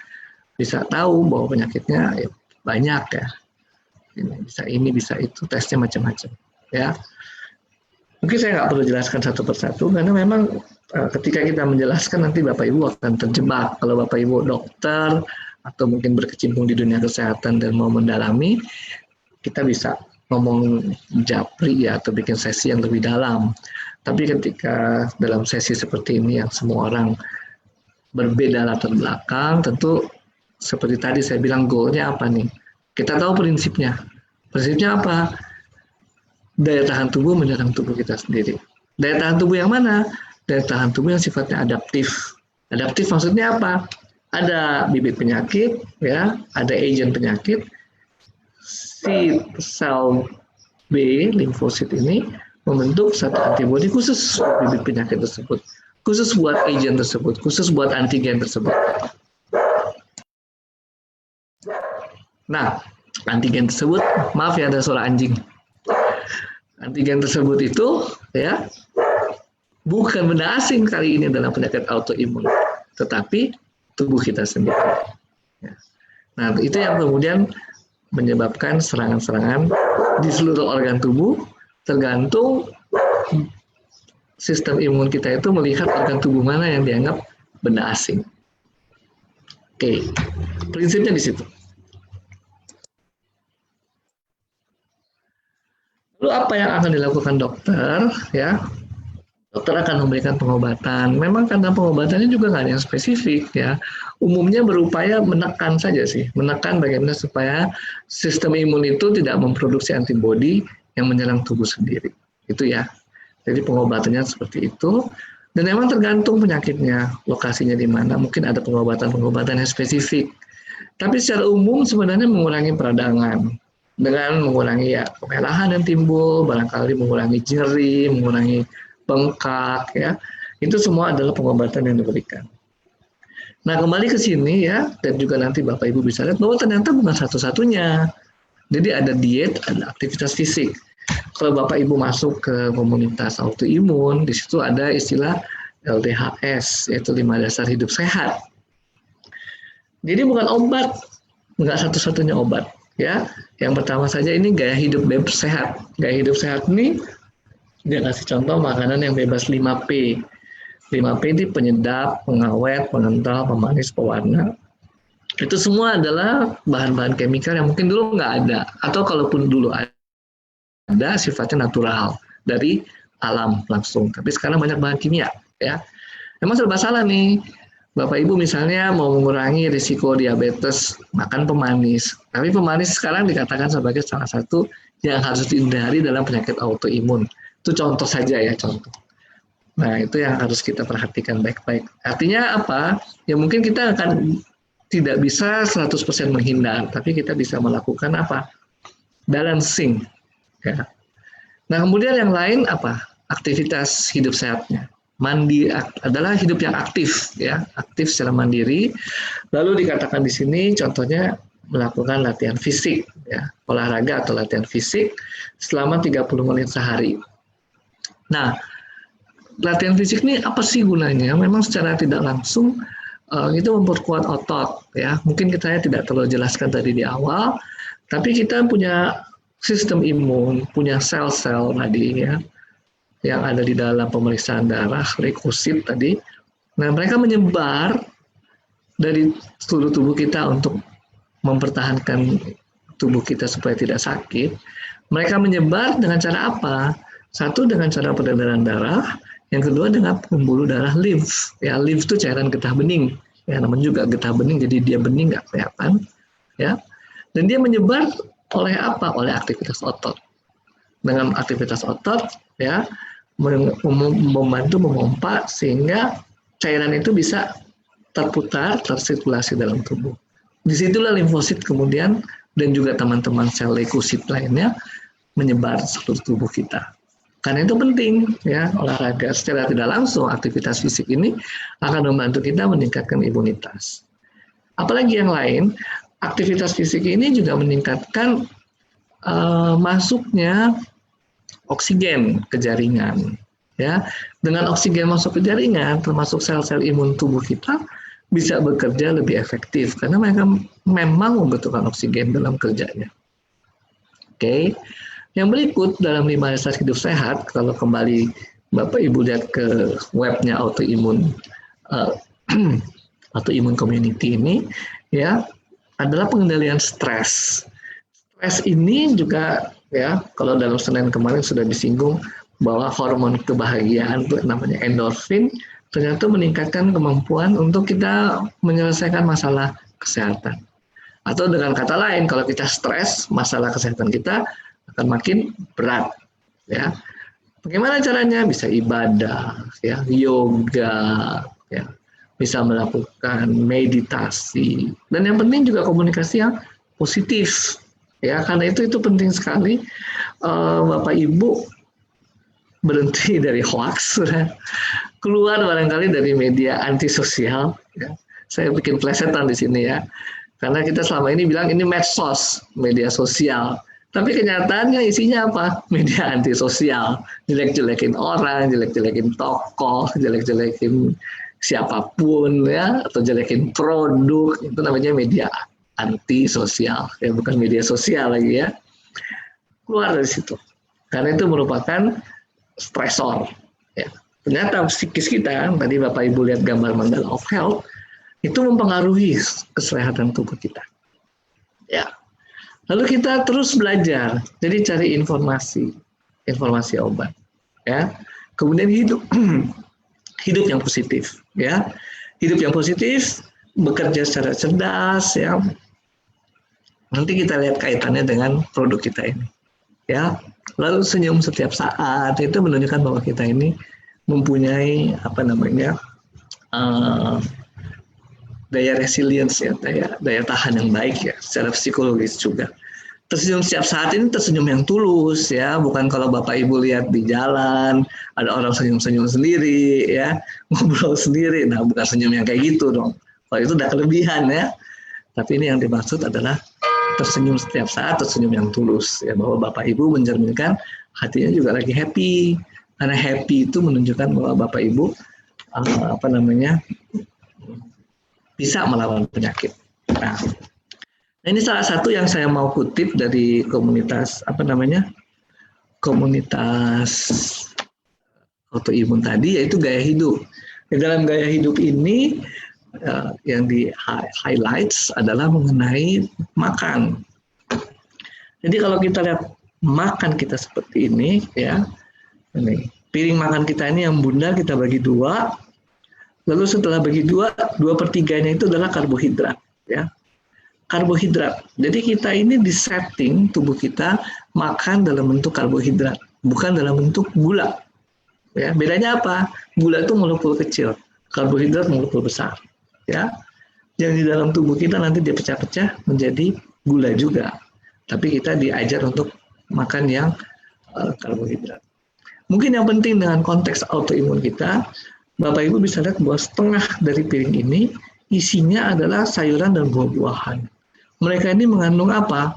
bisa tahu bahwa penyakitnya ya, banyak ya. Ini bisa itu, tesnya macam-macam, ya. Mungkin saya nggak perlu jelaskan satu persatu, karena memang ketika kita menjelaskan nanti Bapak Ibu akan terjebak. Kalau Bapak Ibu dokter, atau mungkin berkecimpung di dunia kesehatan dan mau mendalami, kita bisa ngomong japri ya, atau bikin sesi yang lebih dalam. Tapi ketika dalam sesi seperti ini yang semua orang berbeda latar belakang, tentu seperti tadi saya bilang goalnya apa nih? Kita tahu prinsipnya. Prinsipnya apa? Daya tahan tubuh menyerang tubuh kita sendiri. Daya tahan tubuh yang mana? Daya tahan tubuh yang sifatnya adaptif. Adaptif maksudnya apa? Ada bibit penyakit, ya, ada agent penyakit. Si sel B, limfosit ini membentuk satu antibodi khusus bibit penyakit tersebut, khusus buat agent tersebut, khusus buat antigen tersebut. Nah, antigen tersebut, maaf ya ada suara anjing. Antigen tersebut itu ya bukan benda asing kali ini dalam penyakit autoimun, tetapi tubuh kita sendiri. Nah, itu yang kemudian menyebabkan serangan-serangan di seluruh organ tubuh, tergantung sistem imun kita itu melihat organ tubuh mana yang dianggap benda asing. Oke, prinsipnya di situ. Lalu apa yang akan dilakukan dokter? Ya, dokter akan memberikan pengobatan. Memang karena pengobatannya juga nggak ada yang spesifik ya. Umumnya berupaya menekan saja sih, menekan bagaimana supaya sistem imun itu tidak memproduksi antibodi yang menyerang tubuh sendiri. Itu ya. Jadi pengobatannya seperti itu. Dan memang tergantung penyakitnya, lokasinya di mana. Mungkin ada pengobatan-pengobatan yang spesifik. Tapi secara umum sebenarnya mengurangi peradangan. Dengan mengurangi ya kemerahan yang timbul, barangkali mengurangi nyeri, mengurangi bengkak ya. Itu semua adalah pengobatan yang diberikan. Nah, kembali ke sini ya, dan juga nanti Bapak Ibu bisa lihat bahwa ternyata bukan satu-satunya. Jadi ada diet, ada aktivitas fisik. Kalau Bapak Ibu masuk ke komunitas autoimun, di situ ada istilah LDHS, yaitu 5 dasar hidup sehat. Jadi bukan obat, nggak satu-satunya obat. Ya, yang pertama saja ini gaya hidup bebas sehat. Gaya hidup sehat ini dia kasih contoh makanan yang bebas 5P. 5P ini penyedap, pengawet, pengental, pemanis, pewarna. Itu semua adalah bahan-bahan kemikal yang mungkin dulu nggak ada. Atau kalaupun dulu ada, sifatnya natural, dari alam langsung. Tapi sekarang banyak bahan kimia. Ya. Memang serba salah nih. Bapak Ibu misalnya mau mengurangi risiko diabetes, makan pemanis. Tapi pemanis sekarang dikatakan sebagai salah satu yang harus dihindari dalam penyakit autoimun. Itu contoh saja ya, contoh. Nah, itu yang harus kita perhatikan baik-baik. Artinya apa? Ya mungkin kita akan tidak bisa 100% menghindar, tapi kita bisa melakukan apa? Balancing. Ya. Nah, kemudian yang lain apa? Aktivitas hidup sehatnya. Mandi adalah hidup yang aktif, ya, aktif secara mandiri. Lalu dikatakan di sini contohnya melakukan latihan fisik, ya, olahraga atau latihan fisik selama 30 menit sehari. Nah, latihan fisik ini apa sih gunanya? Memang secara tidak langsung itu memperkuat otot, ya. Mungkin kita tidak terlalu jelaskan tadi di awal, tapi kita punya sistem imun, punya sel-sel tadi, ya, yang ada di dalam pemeriksaan darah, leukosit tadi. Nah, mereka menyebar dari seluruh tubuh kita untuk mempertahankan tubuh kita supaya tidak sakit. Mereka menyebar dengan cara apa? Satu, dengan cara peredaran darah. Yang kedua, dengan pembuluh darah limf. Ya, limf itu cairan getah bening. Ya, namanya juga getah bening, jadi dia bening nggak kelihatan. Ya, dan dia menyebar oleh apa? Oleh aktivitas otot. Dengan aktivitas otot, ya, membantu memompa sehingga cairan itu bisa terputar, tersirkulasi dalam tubuh. Disitulah limfosit kemudian dan juga teman-teman sel leukosit lainnya menyebar seluruh tubuh kita. Karena itu penting, ya, olahraga secara tidak langsung, aktivitas fisik ini akan membantu kita meningkatkan imunitas. Apalagi yang lain, aktivitas fisik ini juga meningkatkan masuknya oksigen ke jaringan. Ya, dengan oksigen masuk ke jaringan, termasuk sel-sel imun tubuh kita bisa bekerja lebih efektif karena mereka memang membutuhkan oksigen dalam kerjanya. Oke. Yang berikut dalam 5 dasar hidup sehat, kalau kembali Bapak Ibu lihat ke webnya autoimun autoimun community ini, ya, adalah pengendalian stres. Stres ini juga, ya, kalau dalam Senin kemarin sudah disinggung bahwa hormon kebahagiaan itu namanya endorfin, ternyata meningkatkan kemampuan untuk kita menyelesaikan masalah kesehatan. Atau dengan kata lain, kalau kita stres, masalah kesehatan kita akan makin berat, ya. Bagaimana caranya? Bisa ibadah, ya, yoga, ya, bisa melakukan meditasi, dan yang penting juga komunikasi yang positif, ya. Karena itu penting sekali Bapak Ibu berhenti dari hoax, keluar barangkali dari media antisosial. Ya. Saya bikin plesetan di sini, ya. Karena kita selama ini bilang ini medsos, media sosial. Tapi kenyataannya isinya apa? Media antisosial. Jelek-jelekin orang, jelek-jelekin tokoh, jelek-jelekin siapapun, ya, atau jelekin produk. Itu namanya media antisosial. Ya, bukan media sosial lagi, ya. Keluar dari situ. Karena itu merupakan stresor. Ya. Ternyata psikis kita, tadi Bapak Ibu lihat gambar Mandala of Health, itu mempengaruhi kesehatan tubuh kita. Ya. Lalu kita terus belajar, jadi cari informasi obat, ya. Kemudian hidup yang positif, ya. Hidup yang positif, bekerja secara cerdas, ya. Nanti kita lihat kaitannya dengan produk kita ini, ya. Lalu senyum setiap saat, itu menunjukkan bahwa kita ini mempunyai daya resilience, ya, daya tahan yang baik, ya, secara psikologis juga. Tersenyum setiap saat ini tersenyum yang tulus, ya, bukan kalau Bapak Ibu lihat di jalan ada orang senyum-senyum sendiri, ya, ngobrol sendiri. Nah, bukan senyum yang kayak gitu dong. Kalau itu udah kelebihan, ya. Tapi ini yang dimaksud adalah tersenyum setiap saat, tersenyum yang tulus, ya, bahwa Bapak Ibu mencerminkan hatinya juga lagi happy. Karena happy itu menunjukkan bahwa Bapak Ibu bisa melawan penyakit. Nah, ini salah satu yang saya mau kutip dari komunitas autoimun tadi, yaitu gaya hidup. Di dalam gaya hidup ini yang di highlights adalah mengenai makan. Jadi kalau kita lihat makan kita seperti ini, ya, ini piring makan kita ini yang bunda kita bagi dua. Lalu setelah bagi dua, 2/3-nya itu adalah karbohidrat, ya. Karbohidrat. Jadi kita ini disetting tubuh kita makan dalam bentuk karbohidrat, bukan dalam bentuk gula. Ya, bedanya apa? Gula itu molekul kecil, karbohidrat molekul besar, ya. Yang di dalam tubuh kita nanti dia pecah-pecah menjadi gula juga. Tapi kita diajar untuk makan yang karbohidrat. Mungkin yang penting dengan konteks autoimun kita, Bapak Ibu bisa lihat bahwa setengah dari piring ini isinya adalah sayuran dan buah-buahan. Mereka ini mengandung apa?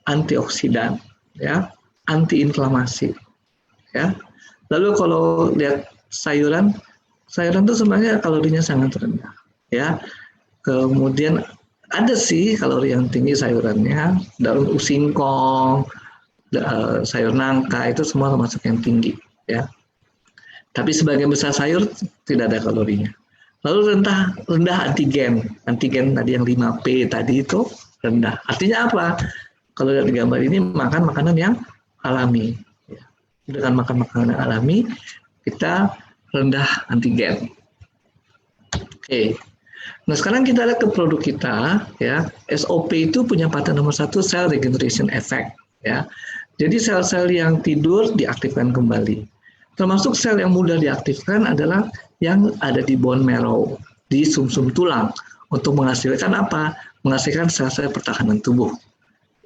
Antioksidan, ya, antiinflamasi, ya. Lalu kalau lihat sayuran itu sebenarnya kalorinya sangat rendah, ya. Kemudian ada sih kalori yang tinggi sayurannya, daun singkong, sayur nangka, itu semua termasuk yang tinggi, ya. Tapi sebagian besar sayur tidak ada kalorinya. Lalu rendah antigen tadi yang 5P tadi itu rendah. Artinya apa? Kalau lihat di gambar ini makan makanan yang alami. Dengan makan makanan yang alami, kita rendah antigen. Oke. Nah sekarang kita lihat ke produk kita, ya. SOP itu punya paten nomor 1, cell regeneration effect, ya. Jadi sel-sel yang tidur diaktifkan kembali. Termasuk sel yang mudah diaktifkan adalah yang ada di bone marrow, di sumsum tulang, untuk menghasilkan apa? Menghasilkan sel-sel pertahanan tubuh.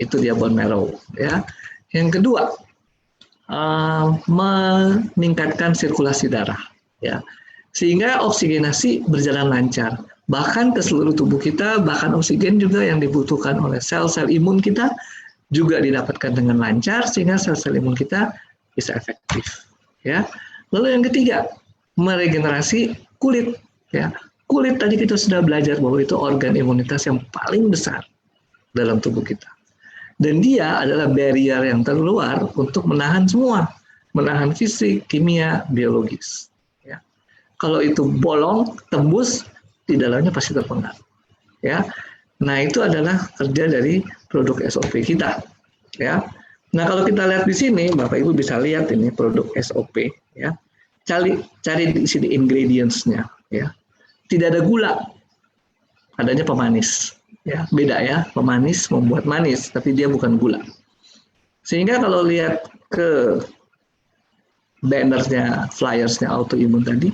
Itu dia bone marrow, ya. Yang kedua, meningkatkan sirkulasi darah, ya. Sehingga oksigenasi berjalan lancar. Bahkan ke seluruh tubuh kita, bahkan oksigen juga yang dibutuhkan oleh sel-sel imun kita juga didapatkan dengan lancar, sehingga sel-sel imun kita bisa efektif. Ya, lalu yang ketiga, meregenerasi kulit. Ya, kulit tadi kita sudah belajar bahwa itu organ imunitas yang paling besar dalam tubuh kita. Dan dia adalah barrier yang terluar untuk menahan semua, menahan fisik, kimia, biologis. Ya. Kalau itu bolong, tembus, di dalamnya pasti terpengaruh. Ya. Nah, itu adalah kerja dari produk SOP kita. Ya. Nah, kalau kita lihat di sini, Bapak Ibu bisa lihat ini produk SOP. Ya. Cari di sini ingredients-nya. Ya. Tidak ada gula, adanya pemanis. Ya, beda ya, pemanis membuat manis, tapi dia bukan gula. Sehingga kalau lihat ke bannernya, flyersnya autoimun tadi,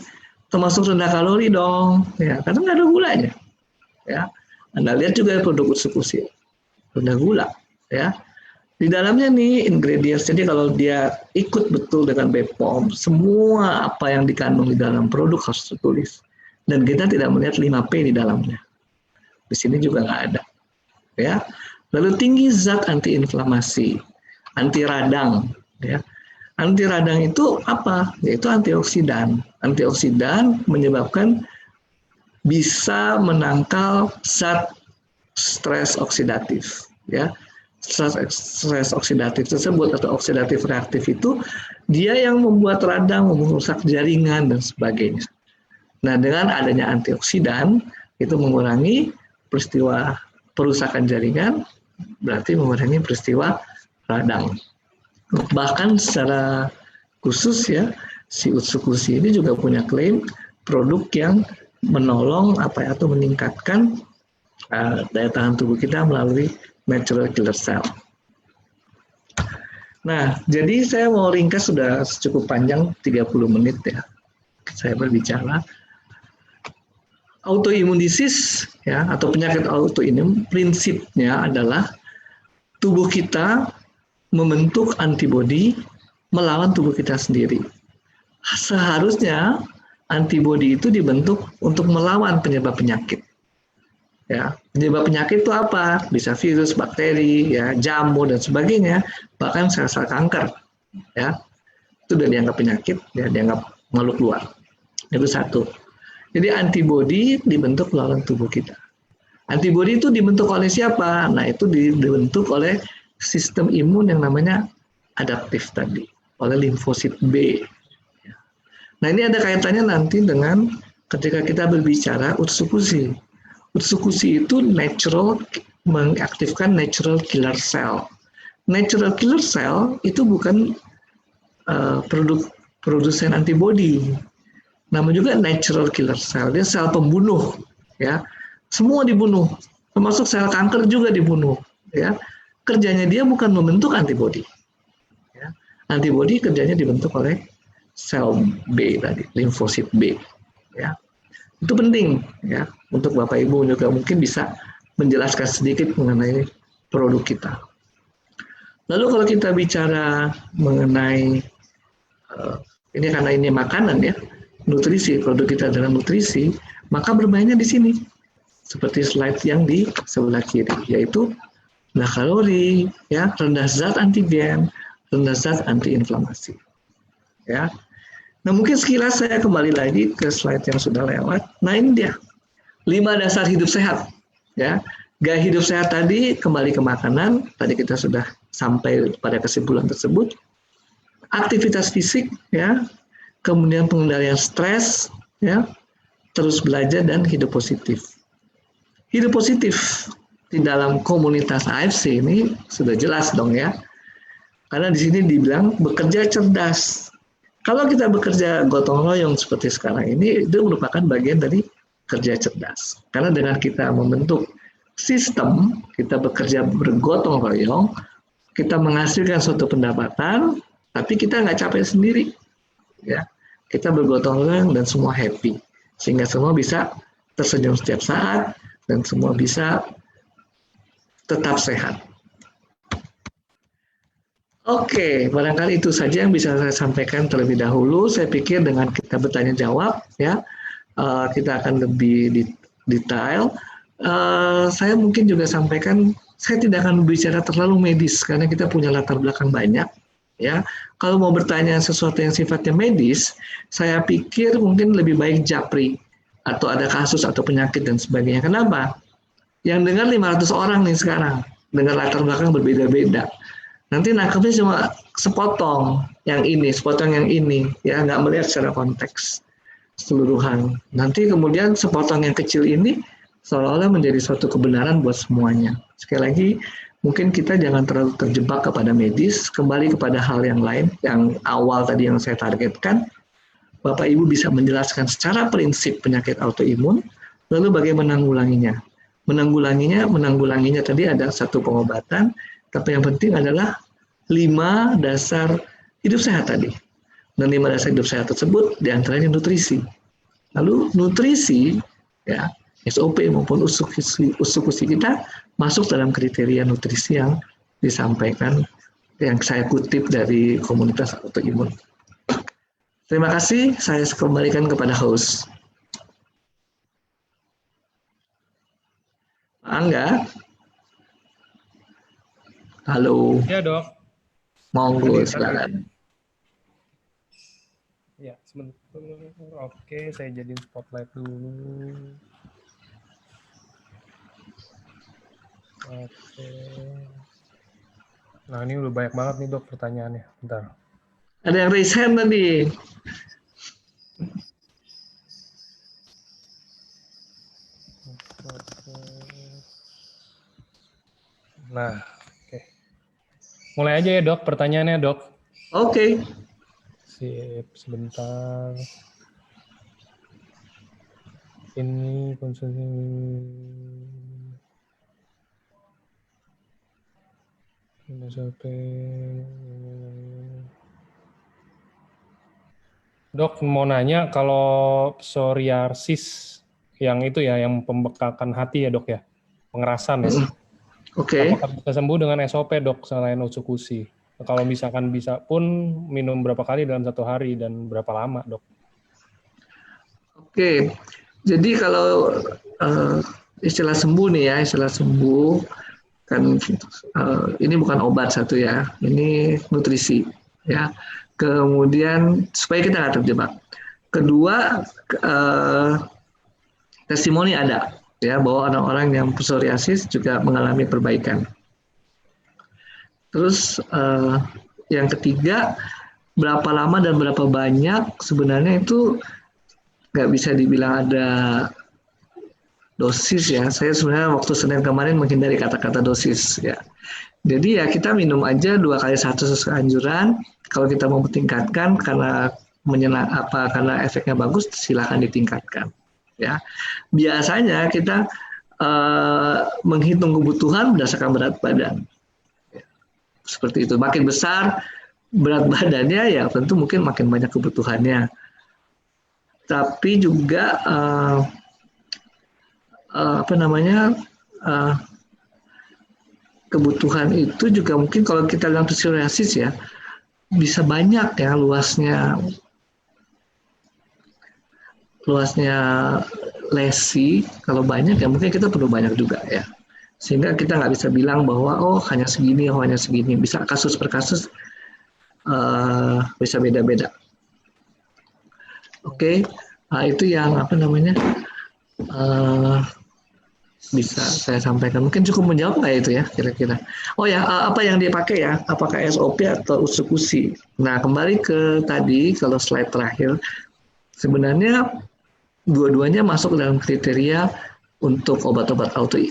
termasuk rendah kalori dong, ya, karena nggak ada gulanya. Ya, Anda lihat juga produk Utsukushi, rendah gula, ya. Di dalamnya nih ingredients, jadi kalau dia ikut betul dengan BPOM, semua apa yang dikandung di dalam produk harus tertulis. Dan kita tidak melihat 5P di dalamnya. Di sini juga nggak ada, ya. Lalu tinggi zat antiinflamasi, anti radang, ya. Anti radang itu apa? Yaitu antioksidan. Antioksidan menyebabkan bisa menangkal zat stres oksidatif, ya. Stres oksidatif tersebut atau oksidatif reaktif itu dia yang membuat radang, merusak jaringan dan sebagainya. Nah, dengan adanya antioksidan itu mengurangi peristiwa perusakan jaringan, berarti mengurangi peristiwa radang. Bahkan secara khusus ya, si Utsukushi ini juga punya klaim produk yang menolong atau meningkatkan daya tahan tubuh kita melalui natural killer cell. Nah, jadi saya mau ringkas, sudah cukup panjang 30 menit ya saya berbicara. Autoimmune disease ya, atau penyakit autoimun, prinsipnya adalah tubuh kita membentuk antibodi melawan tubuh kita sendiri. Seharusnya antibodi itu dibentuk untuk melawan penyebab penyakit. Ya, penyebab penyakit itu apa? Bisa virus, bakteri, ya, jamur dan sebagainya, bahkan sel-sel kanker. Ya, itu sudah dianggap penyakit, ya, dianggap makhluk luar. Itu satu. Jadi antibodi dibentuk melawan tubuh kita. Antibodi itu dibentuk oleh siapa? Nah, itu dibentuk oleh sistem imun yang namanya adaptif tadi, oleh limfosit B. Nah, ini ada kaitannya nanti dengan ketika kita berbicara Utsukushi. Utsukushi itu mengaktifkan natural killer cell. Natural killer cell itu bukan produsen antibodi. Nama juga natural killer cell, dia sel pembunuh, ya. Semua dibunuh, termasuk sel kanker juga dibunuh, ya. Kerjanya dia bukan membentuk antibodi. Ya. Antibodi kerjanya dibentuk oleh sel B tadi, limfosit B, ya. Itu penting, ya, untuk Bapak Ibu juga mungkin bisa menjelaskan sedikit mengenai produk kita. Lalu kalau kita bicara mengenai ini karena ini makanan ya, nutrisi, produk kita adalah nutrisi, maka bermainnya di sini. Seperti slide yang di sebelah kiri, yaitu rendah kalori, ya, rendah zat antigen, rendah zat antiinflamasi. Ya. Nah, mungkin sekilas saya kembali lagi ke slide yang sudah lewat. Nah, ini dia. 5 dasar hidup sehat, ya. Gaya hidup sehat tadi kembali ke makanan, tadi kita sudah sampai pada kesimpulan tersebut. Aktivitas fisik, ya. Kemudian pengendalian stres, ya, terus belajar dan hidup positif. Hidup positif di dalam komunitas AFC ini sudah jelas dong ya, karena di sini dibilang bekerja cerdas. Kalau kita bekerja gotong royong seperti sekarang ini, itu merupakan bagian dari kerja cerdas. Karena dengan kita membentuk sistem, kita bekerja bergotong royong, kita menghasilkan suatu pendapatan, tapi kita nggak capek sendiri. Ya, kita bergotong royong dan semua happy, sehingga semua bisa tersenyum setiap saat dan semua bisa tetap sehat. Oke, barangkali itu saja yang bisa saya sampaikan terlebih dahulu. Saya pikir dengan kita bertanya jawab, ya, kita akan lebih detail. Saya mungkin juga sampaikan, saya tidak akan berbicara terlalu medis karena kita punya latar belakang banyak. Ya, kalau mau bertanya sesuatu yang sifatnya medis, saya pikir mungkin lebih baik japri atau ada kasus atau penyakit dan sebagainya. Kenapa? Yang dengar 500 orang nih sekarang, dengan latar belakang berbeda-beda. Nanti nangkepnya cuma sepotong yang ini, sepotong yang ini, ya nggak melihat secara konteks keseluruhan. Nanti kemudian sepotong yang kecil ini seolah-olah menjadi suatu kebenaran buat semuanya. Sekali lagi, mungkin kita jangan terlalu terjebak kepada medis, kembali kepada hal yang lain, yang awal tadi yang saya targetkan. Bapak Ibu bisa menjelaskan secara prinsip penyakit autoimun, lalu bagaimana menanggulanginya. Menanggulanginya tadi ada satu pengobatan, tapi yang penting adalah 5 dasar hidup sehat tadi. Dan 5 dasar hidup sehat tersebut diantaranya nutrisi. Lalu nutrisi, ya SOP maupun usukusi kita masuk dalam kriteria nutrisi yang disampaikan, yang saya kutip dari komunitas autoimun. Terima kasih, saya kembalikan kepada host. Pak Angga? Halo. Ya, Dok. Monggo, silakan. Ya, sebentar. Oke, saya jadiin spotlight dulu. Oke. Nah, ini udah banyak banget nih, Dok, pertanyaannya. Bentar. Ada yang raise hand tadi. Nah, oke. Mulai aja ya, Dok, pertanyaannya, Dok. Oke. Sip, sebentar. Ini konsumsi. Ini sampai. Dok, mau nanya kalau psoriasis yang itu ya, yang pembekakan hati ya, Dok ya, pengerasan ya. Oke. Apakah bisa sembuh dengan SOP, Dok, selain usukusi? Kalau misalkan bisa pun minum berapa kali dalam 1 hari dan berapa lama, Dok? Oke. Jadi kalau istilah sembuh nih ya, istilah sembuh kan ini bukan obat satu ya, ini nutrisi ya. Kemudian supaya kita nggak terjebak. Kedua, testimoni ada ya bahwa orang-orang yang psoriasis juga mengalami perbaikan. Terus yang ketiga, berapa lama dan berapa banyak sebenarnya itu nggak bisa dibilang ada dosis ya. Saya sebenarnya waktu Senin kemarin menghindari kata-kata dosis ya. Jadi ya kita minum aja 2 kali 1 sesuai anjuran. Kalau kita mau tingkatkan karena karena efeknya bagus, silakan ditingkatkan. Ya, biasanya kita menghitung kebutuhan berdasarkan berat badan. Ya, seperti itu. Makin besar berat badannya, ya tentu mungkin makin banyak kebutuhannya. Tapi juga kebutuhan itu juga mungkin kalau kita bilang psoriasis ya bisa banyak ya luasnya lesi. Kalau banyak ya mungkin kita perlu banyak juga ya, sehingga kita nggak bisa bilang bahwa hanya segini, bisa kasus per kasus bisa beda-beda. Oke. Nah, itu yang bisa saya sampaikan. Mungkin cukup menjawab nggak itu ya kira-kira. Oh ya, apa yang dia pakai ya? Apakah SOP atau usukusi? Nah, kembali ke tadi, kalau slide terakhir, sebenarnya dua-duanya masuk dalam kriteria untuk obat-obat untuk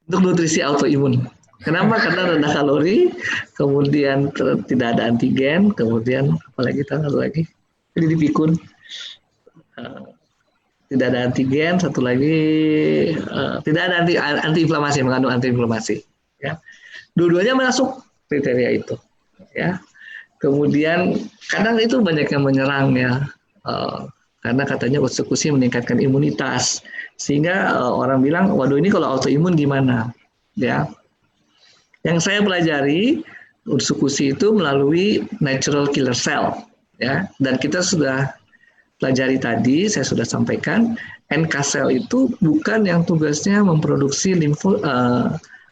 nutrisi autoimun. Kenapa? Karena rendah kalori, kemudian tidak ada antigen, kemudian apalagi jadi dipikun. Tidak ada antigen, satu lagi tidak ada antiinflamasi, mengandung antiinflamasi. Ya, dua-duanya masuk kriteria itu. Ya, kemudian kadang itu banyak yang menyerang ya, karena katanya usukusi meningkatkan imunitas, sehingga orang bilang, waduh ini kalau autoimun gimana? Ya, yang saya pelajari usukusi itu melalui natural killer cell, ya, dan kita sudah pelajari tadi, saya sudah sampaikan, NK cell itu bukan yang tugasnya memproduksi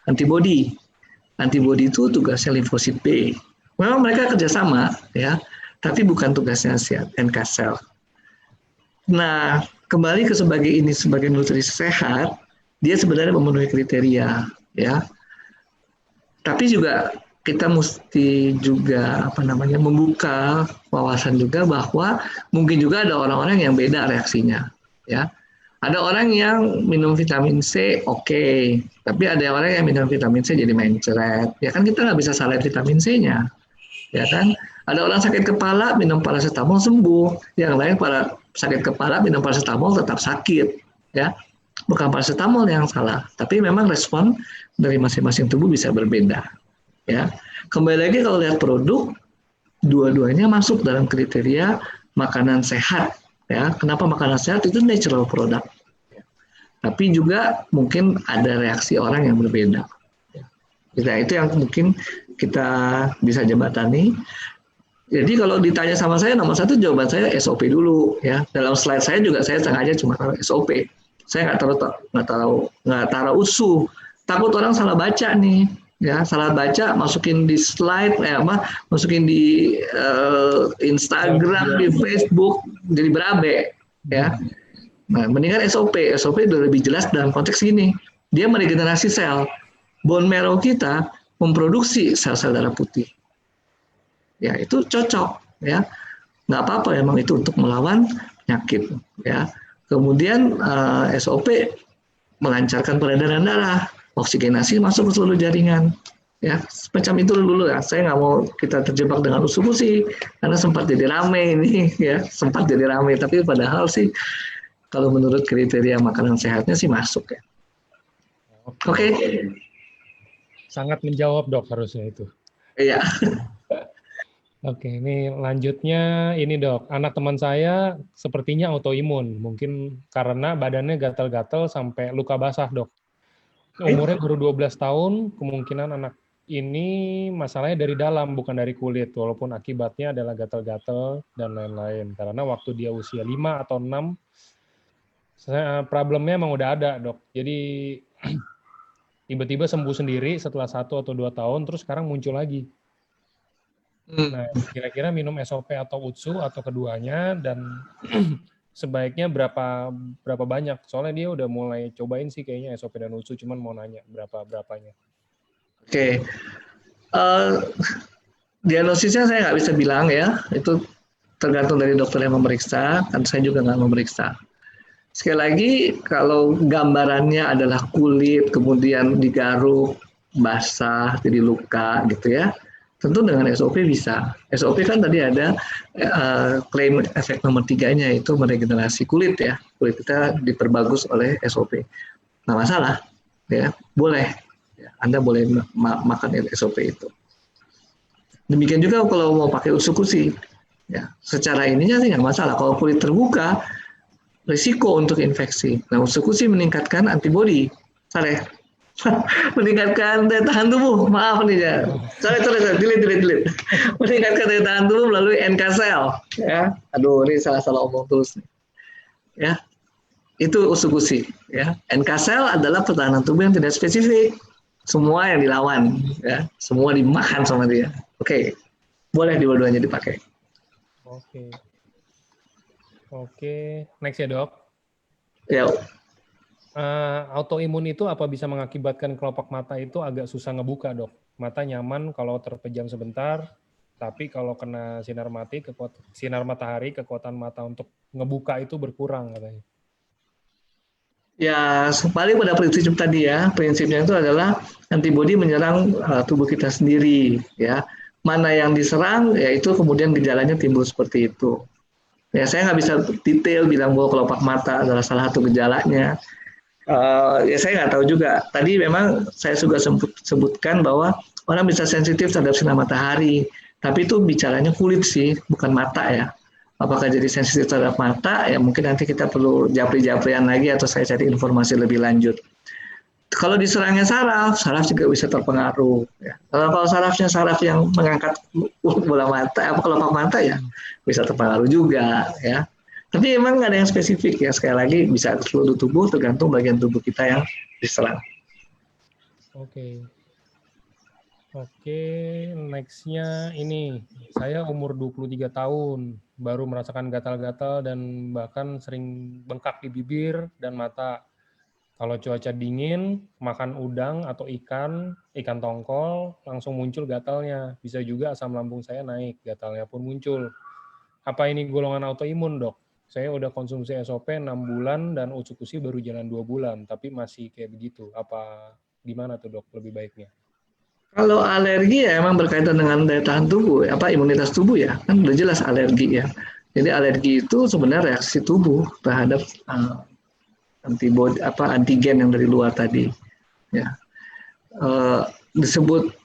antibodi. Antibodi itu tugasnya limfosit B. Memang mereka kerjasama, ya, tapi bukan tugasnya NK cell. Nah, kembali ke sebagai nutrisi sehat, dia sebenarnya memenuhi kriteria. ya. Tapi juga kita mesti juga membuka wawasan juga bahwa mungkin juga ada orang-orang yang beda reaksinya, ya. Ada orang yang minum vitamin C oke, tapi ada orang yang minum vitamin C jadi mencret. Ya kan kita nggak bisa salahin vitamin C-nya, ya kan? Ada orang sakit kepala minum paracetamol sembuh, yang lain pada sakit kepala minum paracetamol tetap sakit, ya. Bukan paracetamol yang salah, tapi memang respon dari masing-masing tubuh bisa berbeda, ya. Kembali lagi kalau lihat produk, dua-duanya masuk dalam kriteria makanan sehat. Ya, kenapa makanan sehat itu natural product. Tapi juga mungkin ada reaksi orang yang berbeda. Ya, itu yang mungkin kita bisa jembatani. Jadi kalau ditanya sama saya, nomor satu jawaban saya SOP dulu. Ya, dalam slide saya juga saya sengaja cuma taruh SOP. Saya nggak taruh usuh. Takut orang salah baca nih. Ya, salah baca, masukin di slide, masukin di Instagram, di Facebook, jadi berabe, ya. Nah, mendingan SOP udah lebih jelas dalam konteks gini, dia meregenerasi sel, bone marrow kita memproduksi sel-sel darah putih, ya itu cocok, ya, nggak apa-apa emang itu untuk melawan penyakit, ya. Kemudian SOP melancarkan peredaran darah. Oksigenasi masuk ke seluruh jaringan, ya semacam itu dulu ya. Saya nggak mau kita terjebak dengan usukusi karena sempat jadi rame ini, ya sempat jadi rame. Tapi padahal sih kalau menurut kriteria makanan sehatnya sih masuk ya. Oke. Sangat menjawab dok harusnya itu. Iya. Oke, ini lanjutnya ini dok. Anak teman saya sepertinya autoimun, mungkin karena badannya gatal-gatal sampai luka basah dok. Umurnya baru 12 tahun, kemungkinan anak ini masalahnya dari dalam, bukan dari kulit, walaupun akibatnya adalah gatal-gatal dan lain-lain. Karena waktu dia usia 5 atau 6, problemnya emang udah ada, dok. Jadi tiba-tiba sembuh sendiri setelah 1 atau 2 tahun, terus sekarang muncul lagi. Nah, kira-kira minum SOP atau UTSU atau keduanya, dan sebaiknya berapa banyak? Soalnya dia udah mulai cobain sih kayaknya SOP dan UTSU, cuman mau nanya berapanya. Oke. Diagnosisnya saya nggak bisa bilang ya, itu tergantung dari dokter yang memeriksa, kan saya juga nggak memeriksa. Sekali lagi, kalau gambarannya adalah kulit, kemudian digaruk, basah, jadi luka gitu ya, tentu dengan SOP bisa. SOP kan tadi ada klaim efek nomor 3-nya, yaitu meregenerasi kulit ya. Kulit kita diperbagus oleh SOP. Nggak masalah, ya boleh. Anda boleh makan SOP itu. Demikian juga kalau mau pakai usukusi, ya secara ininya sih nggak masalah. Kalau kulit terbuka, risiko untuk infeksi. Nah, usukusi meningkatkan antibodi, meningkatkan daya tahan tubuh. Maaf nih ya, sorry, delete. Meningkatkan daya tahan tubuh melalui NK cell. Ya, aduh ini salah omong terus. Ya, itu usukusi. Ya, NK cell adalah pertahanan tubuh yang tidak spesifik. Semua yang dilawan, ya, semua dimakan sama dia. Oke, boleh dua-duanya dipakai. Oke, next ya dok. Ya. Autoimun itu apa bisa mengakibatkan kelopak mata itu agak susah ngebuka dok? Mata nyaman kalau terpejam sebentar, tapi kalau kena sinar matahari, kekuatan mata untuk ngebuka itu berkurang katanya. Ya, kembali pada prinsip tadi ya. Prinsipnya itu adalah antibodi menyerang tubuh kita sendiri, ya. Mana yang diserang, ya itu kemudian gejalanya timbul seperti itu. Ya, saya nggak bisa detail bilang bahwa kelopak mata adalah salah satu gejalanya. Ya saya nggak tahu juga. Tadi memang saya juga sebutkan bahwa orang bisa sensitif terhadap sinar matahari, tapi itu bicaranya kulit sih, bukan mata ya. Apakah jadi sensitif terhadap mata? Ya mungkin nanti kita perlu japri-japrian lagi atau saya cari informasi lebih lanjut. Kalau diserangnya saraf juga bisa terpengaruh. Ya. Kalau sarafnya saraf yang mengangkat bola mata, kelopak mata ya bisa terpengaruh juga. Ya. Tapi emang nggak ada yang spesifik ya. Sekali lagi bisa seluruh tubuh tergantung bagian tubuh kita yang diserang. Oke, next-nya ini. Saya umur 23 tahun, baru merasakan gatal-gatal dan bahkan sering bengkak di bibir dan mata. Kalau cuaca dingin, makan udang atau ikan tongkol, langsung muncul gatalnya. Bisa juga asam lambung saya naik, gatalnya pun muncul. Apa ini golongan autoimun, dok? Saya udah konsumsi SOP 6 bulan dan Utsukushi baru jalan 2 bulan, tapi masih kayak begitu. Apa gimana tuh, dok, lebih baiknya? Kalau alergi ya emang berkaitan dengan daya tahan tubuh, imunitas tubuh ya, kan udah jelas alergi ya. Jadi alergi itu sebenarnya reaksi tubuh terhadap antibody antigen yang dari luar tadi ya. Disebut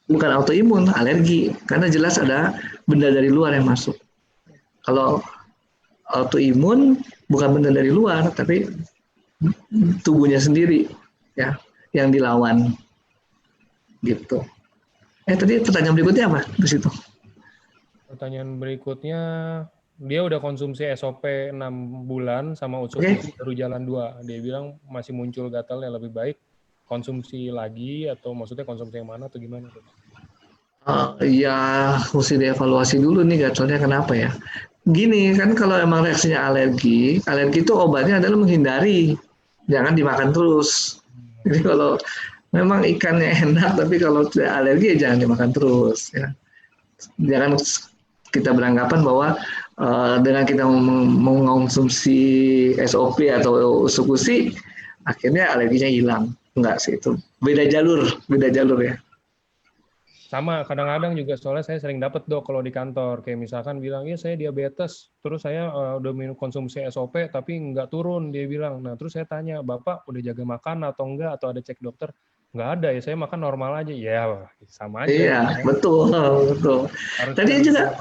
bukan autoimun, alergi, karena jelas ada benda dari luar yang masuk. Kalau autoimun bukan benda dari luar, tapi tubuhnya sendiri ya yang dilawan gitu. Tadi pertanyaan berikutnya apa di situ? Pertanyaan berikutnya, dia udah konsumsi SOP 6 bulan sama Utsukushi baru jalan 2. Dia bilang masih muncul gatalnya, lebih baik konsumsi lagi atau maksudnya konsumsi yang mana atau gimana? Ya mesti dievaluasi dulu nih gatalnya kenapa ya. Gini kan kalau emang reaksinya alergi itu obatnya adalah menghindari, jangan dimakan terus. Jadi kalau memang ikannya enak tapi kalau tidak alergi ya jangan dimakan terus ya. Jangan kita beranggapan bahwa dengan kita mengonsumsi SOP atau Utsukushi akhirnya alerginya hilang. Enggak sih, itu beda jalur ya. Sama, kadang-kadang juga soalnya saya sering dapat, dok, kalau di kantor kayak misalkan bilang ya saya diabetes, terus saya udah minum konsumsi SOP tapi nggak turun, dia bilang. Nah terus saya tanya, bapak udah jaga makan atau enggak, atau ada cek dokter? Nggak ada ya, saya makan normal aja. Ya sama aja. Iya, ya. Betul. Harus tadi juga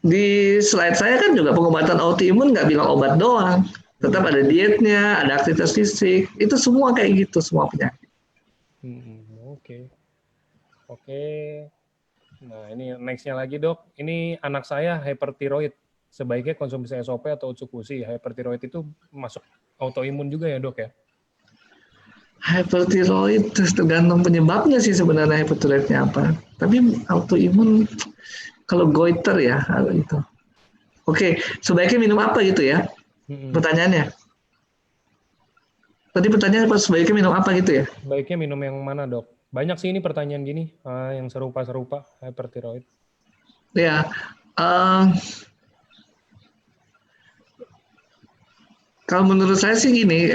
di slide saya kan juga pengobatan autoimun nggak bilang obat doang, tetap ada dietnya, ada aktivitas fisik, itu semua kayak gitu, semua penyakit. Oke. Nah ini nextnya lagi, dok, ini anak saya hypertiroid, sebaiknya konsumsi SOP atau Utsukushi? Hypertiroid itu masuk autoimun juga ya, dok ya? Hypertiroid tergantung penyebabnya sih sebenarnya hypertiroidnya apa. Tapi autoimun kalau goiter ya itu. Oke, sebaiknya minum apa gitu ya? Pertanyaannya. Tadi pertanyaan sebaiknya minum apa gitu ya? Sebaiknya minum yang mana, dok? Banyak sih ini pertanyaan gini, yang serupa hypertiroid. Ya, kalau menurut saya sih gini,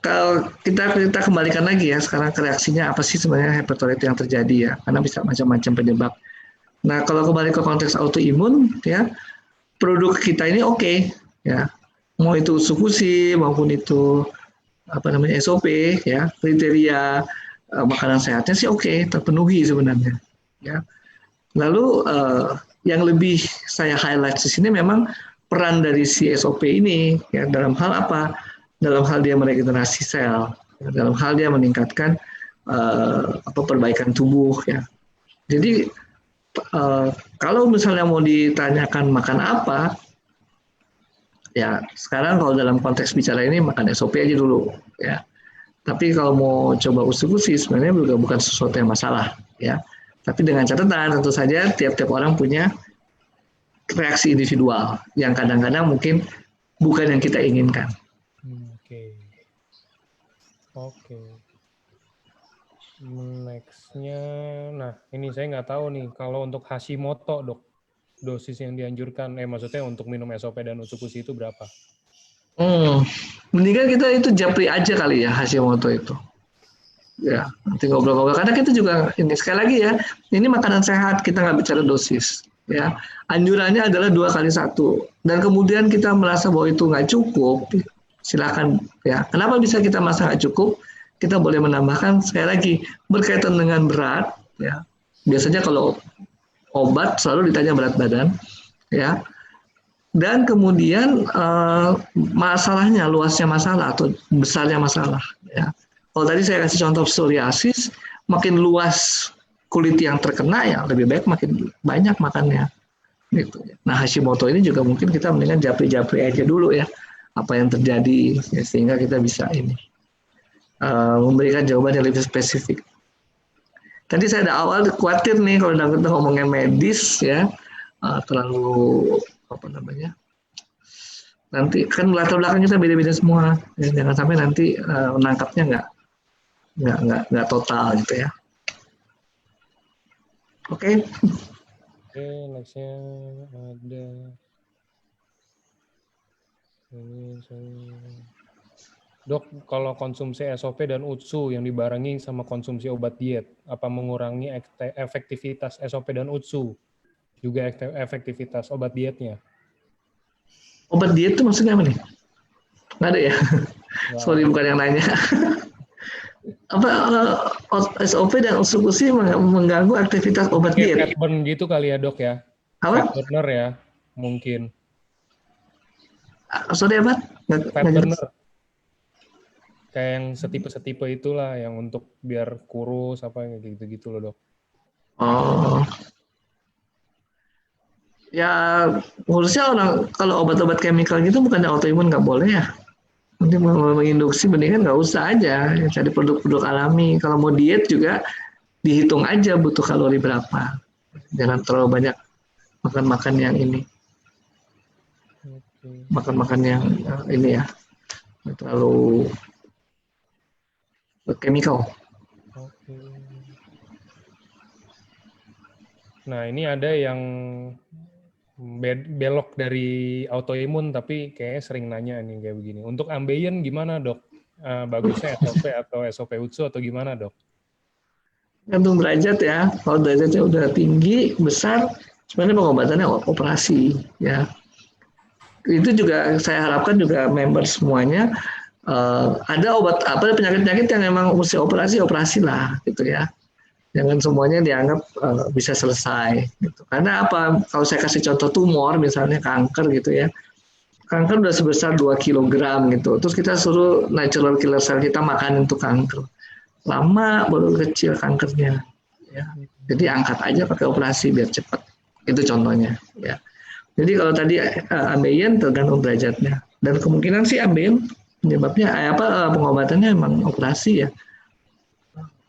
kalau kita kembalikan lagi ya sekarang ke reaksinya apa sih sebenarnya hypertiroid yang terjadi ya, karena bisa macam-macam penyebab. Nah kalau kembali ke konteks autoimun ya, produk kita ini oke, ya, mau itu Utsukushi maupun itu SOP ya, kriteria makanan sehatnya sih oke, terpenuhi sebenarnya ya. Lalu yang lebih saya highlight di sini memang peran dari si SOP ini ya, dalam hal apa? Dalam hal dia meregenerasi sel, ya, dalam hal dia meningkatkan perbaikan tubuh ya. Jadi kalau misalnya mau ditanyakan makan apa, ya sekarang kalau dalam konteks bicara ini makan SOP aja dulu ya. Tapi kalau mau coba Utsukushi sebenarnya juga bukan sesuatu yang masalah ya. Tapi dengan catatan tentu saja tiap-tiap orang punya reaksi individual yang kadang-kadang mungkin bukan yang kita inginkan. Oke. Nextnya, nah ini saya nggak tahu nih kalau untuk Hashimoto, dok, dosis yang dianjurkan, maksudnya untuk minum SOP dan Utsukushi itu berapa? Mendingan kita itu japri aja kali ya Hashimoto itu. Ya, nanti ngobrol-ngobrol. Karena kita juga ini sekali lagi ya, ini makanan sehat, kita nggak bicara dosis. Ya, anjurannya adalah 2 kali 1. Dan kemudian kita merasa bahwa itu nggak cukup, silakan ya. Kenapa bisa kita merasa nggak cukup? Kita boleh menambahkan sekali lagi berkaitan dengan berat. Ya, biasanya kalau obat selalu ditanya berat badan, ya. Dan kemudian masalahnya, luasnya masalah atau besarnya masalah. Ya. Kalau tadi saya kasih contoh psoriasis, makin luas kulit yang terkena ya lebih baik makin banyak makannya. Gitu. Nah Hashimoto ini juga mungkin kita mendingan japri-japri aja dulu ya apa yang terjadi ya, sehingga kita bisa ini memberikan jawaban yang lebih spesifik. Tadi saya ada awal khawatir nih kalau kita ngomongnya medis ya terlalu Nanti kan latar belakang kita beda-beda semua. Ya, jangan sampai nanti menangkapnya nggak total gitu ya. Oke. Oke, nextnya ada ini. Dok, kalau konsumsi SOP dan UTSU yang dibarengi sama konsumsi obat diet, apa mengurangi efektivitas SOP dan UTSU? Juga efektivitas obat dietnya? Obat diet itu maksudnya apa nih? Nggak ada ya? Sorry, bukan yang nanya. Apa SOP dan UTSU mengganggu aktivitas obat diet? Fat burn gitu kali ya dok ya? Apa? Fat burner ya, mungkin. Sorry apa? Fat burner. Kayak yang setipe-setipe itulah, yang untuk biar kurus, apa gitu-gitu loh dok. Oh. Ya, khususnya orang kalau obat-obat chemical gitu bukannya autoimun nggak boleh ya? Nanti mau menginduksi mendingan nggak usah aja, cari produk-produk alami. Kalau mau diet juga dihitung aja butuh kalori berapa. Jangan terlalu banyak makan-makan yang ini. Makan-makan yang ini ya, terlalu chemical. Nah, ini ada yang belok dari autoimun, tapi kayaknya sering nanya nih kayak begini. Untuk ambeien gimana dok? Bagusnya SOP atau SOP UTSU atau gimana dok? Gantung derajat ya. Kalau derajatnya udah tinggi, besar, sebenarnya pengobatannya operasi ya. Itu juga saya harapkan juga member semuanya ada obat apa penyakit-penyakit yang memang mesti operasi lah gitu ya. Jangan semuanya dianggap bisa selesai gitu. Karena apa? Kalau saya kasih contoh tumor misalnya kanker gitu ya. Kanker udah sebesar 2 kg gitu. Terus kita suruh natural killer cell kita makan untuk kanker. Lama baru kecil kankernya ya. Jadi angkat aja pakai operasi biar cepat. Itu contohnya ya. Jadi kalau tadi ambeien tergantung derajatnya, dan kemungkinan sih ambeien penyebabnya pengobatannya memang operasi ya.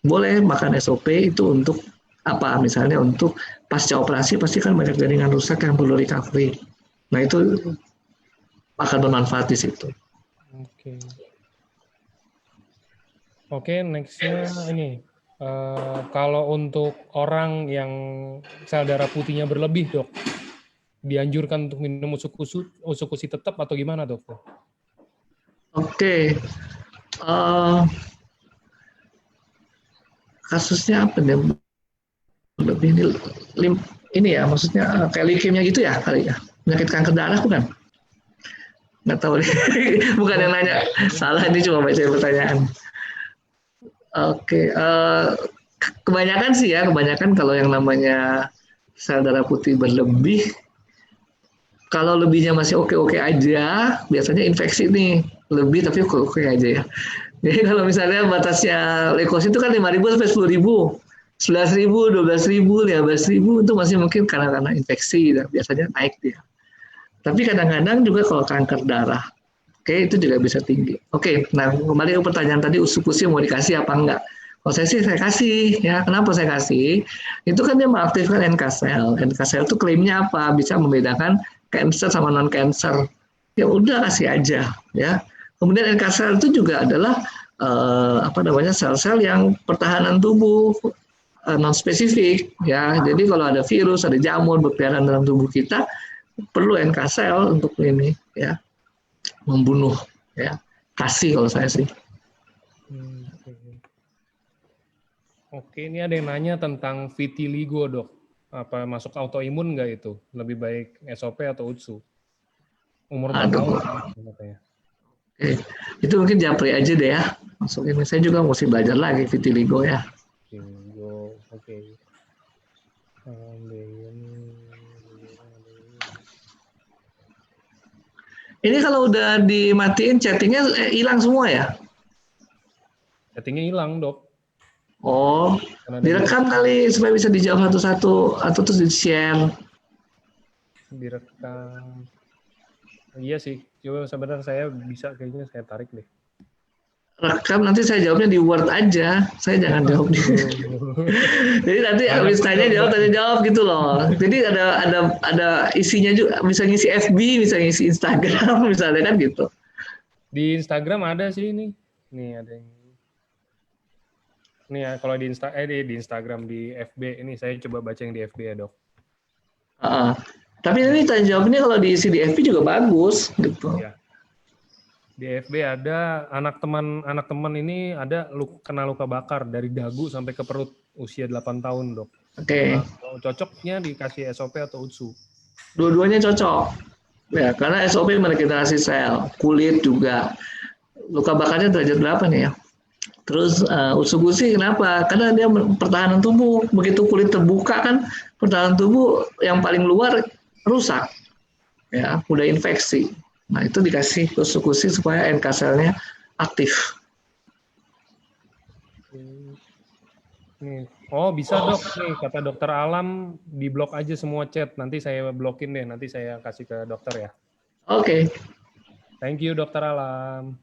Boleh makan SOP itu untuk apa? Misalnya untuk pasca operasi pasti kan banyak jaringan rusak yang perlu recovery. Nah itu akan bermanfaat di situ. Oke, nextnya ini. Kalau untuk orang yang sel darah putihnya berlebih dok, dianjurkan untuk minum usukusi tetap atau gimana dok? Oke. Kasusnya apa nih? Lebih ini ya, maksudnya kayak leukemia gitu ya kali ya? Penyakit kanker darah bukan? Nggak tahu nih. Bukan yang nanya. Salah, ini cuma baca pertanyaan. Oke. Kebanyakan sih ya, kebanyakan kalau yang namanya sel darah putih berlebih, kalau lebihnya masih oke-oke aja, biasanya infeksi nih. Lebih tapi oke aja ya. Jadi kalau misalnya batasnya leukosit itu kan 5.000 sampai 10.000. 11.000, 12.000, 15.000 itu masih mungkin karena infeksi, biasanya naik dia. Tapi kadang-kadang juga kalau kanker darah, oke, itu juga bisa tinggi. Oke, nah kembali ke pertanyaan tadi, usukusi mau dikasih apa enggak? Kalau saya sih saya kasih, ya. Kenapa saya kasih? Itu kan dia mengaktifkan NK cell. NK cell itu klaimnya apa? Bisa membedakan cancer sama non cancer. Ya udah kasih aja, ya. Kemudian NK cell itu juga adalah sel-sel yang pertahanan tubuh non spesifik, ya. Jadi kalau ada virus, ada jamur berkeliaran dalam tubuh kita, perlu NK cell untuk ini, ya, membunuh, ya. Kasih kalau saya sih. Oke, ini ada yang nanya tentang vitiligo dok. Apa masuk autoimun nggak itu? Lebih baik SOP atau UTSU? Umur 4 tahun katanya. Oke. Itu mungkin japri aja deh ya. Masuk ini saya juga mesti belajar lagi vitiligo ya. Vitiligo, oke. Ini kalau udah dimatiin chattingnya hilang semua ya? Chattingnya hilang dok. Oh, direkam kali supaya bisa dijawab satu-satu atau terus di-share. Direkam. Iya sih, coba sebenarnya saya bisa kayaknya saya tarik deh. rekam, nanti saya jawabnya di Word aja. Saya jangan jawab di. Jadi nanti habis tanya jawab gitu loh. Jadi ada isinya juga, bisa ngisi FB, bisa ngisi Instagram, misalnya kan gitu. Di Instagram ada sih ini. Nih ada yang nih ya, kalau di Instagram di FB ini saya coba baca yang di FB ya, Dok. Tapi ini tanya jawab ini kalau diisi di FB juga bagus gitu. Ya. Di FB ada anak teman ini ada kena luka bakar dari dagu sampai ke perut, usia 8 tahun, Dok. Oke. Kalau cocoknya dikasih SOP atau UTSU? Dua-duanya cocok. Ya, karena SOP meregenerasi sel, kulit juga. Luka bakarnya derajat berapa nih ya? Terus UTSU kenapa? Karena dia pertahanan tubuh. Begitu kulit terbuka kan, pertahanan tubuh yang paling luar rusak. Ya, udah infeksi. Nah, itu dikasih UTSU supaya NK selnya aktif. Nih. Oh, bisa, Dok. Nih, kata Dokter Alam, di-blok aja semua chat. Nanti saya blokin deh, nanti saya kasih ke dokter ya. Oke. Thank you, Dokter Alam.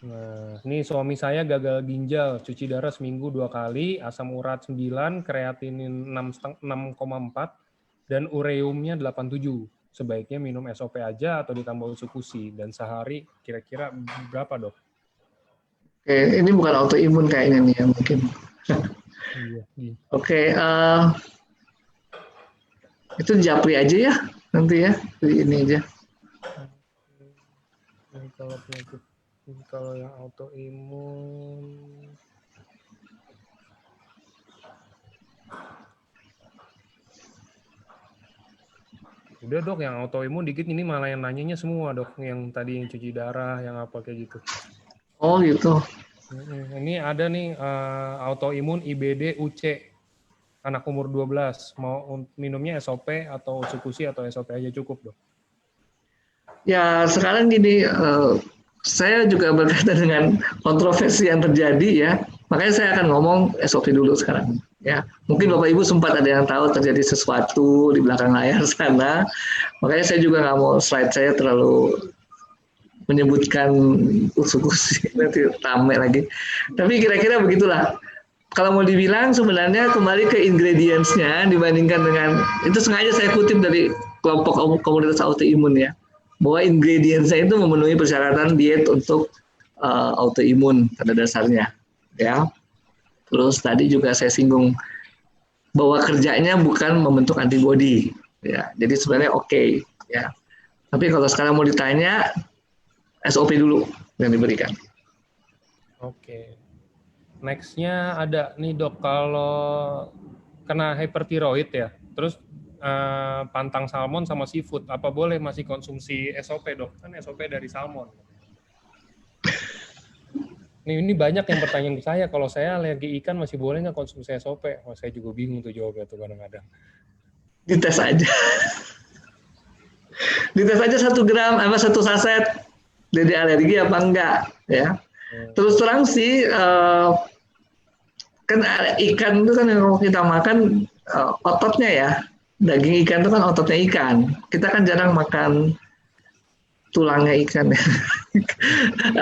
Nah, ini suami saya gagal ginjal, cuci darah seminggu 2 kali, asam urat 9, kreatinin 6,4, dan ureumnya 87. Sebaiknya minum SOP aja atau ditambah UTSU, dan sehari kira-kira berapa, Dok? Oke, ini bukan autoimun kayaknya nih ya mungkin. Iya. Oke, itu japri aja ya nanti ya, ini aja. Kalau penyakit, kalau yang autoimun, udah, Dok, yang autoimun dikit ini malah yang nanyanya semua, Dok, yang tadi yang cuci darah, yang apa kayak gitu. Oh gitu. Ini ada nih autoimun IBD UC, anak umur 12, mau minumnya SOP atau UTSU atau SOP aja cukup, Dok? Ya sekarang gini, saya juga berkaitan dengan kontroversi yang terjadi ya, makanya saya akan ngomong SOP dulu sekarang. Ya, mungkin Bapak Ibu sempat ada yang tahu terjadi sesuatu di belakang layar sana, makanya saya juga nggak mau slide saya terlalu menyebutkan UTSU, nanti rame lagi. Tapi kira-kira begitulah. Kalau mau dibilang sebenarnya kembali ke ingredients-nya dibandingkan dengan, itu sengaja saya kutip dari kelompok komunitas autoimun ya, bahwa ingredients-nya itu memenuhi persyaratan diet untuk autoimun pada dasarnya ya. Terus tadi juga saya singgung bahwa kerjanya bukan membentuk antibodi ya. Jadi sebenarnya oke ya. Tapi kalau sekarang mau ditanya, SOP dulu yang diberikan. Oke. Next-nya ada nih, Dok, kalau kena hypertiroid ya, terus pantang salmon sama seafood, apa boleh masih konsumsi SOP, Dok? Kan SOP dari salmon. Ini banyak yang bertanya ke saya, kalau saya alergi ikan masih boleh nggak konsumsi SOP? Oh, saya juga bingung tuh jawabnya tuh kadang-kadang. Dites aja. Dites aja 1 gram sama 1 saset. Jadi alergi apa enggak ya. Terus terang sih kan ikan itu kan yang kita makan ototnya ya, daging ikan itu kan ototnya ikan, kita kan jarang makan tulangnya ikan ya.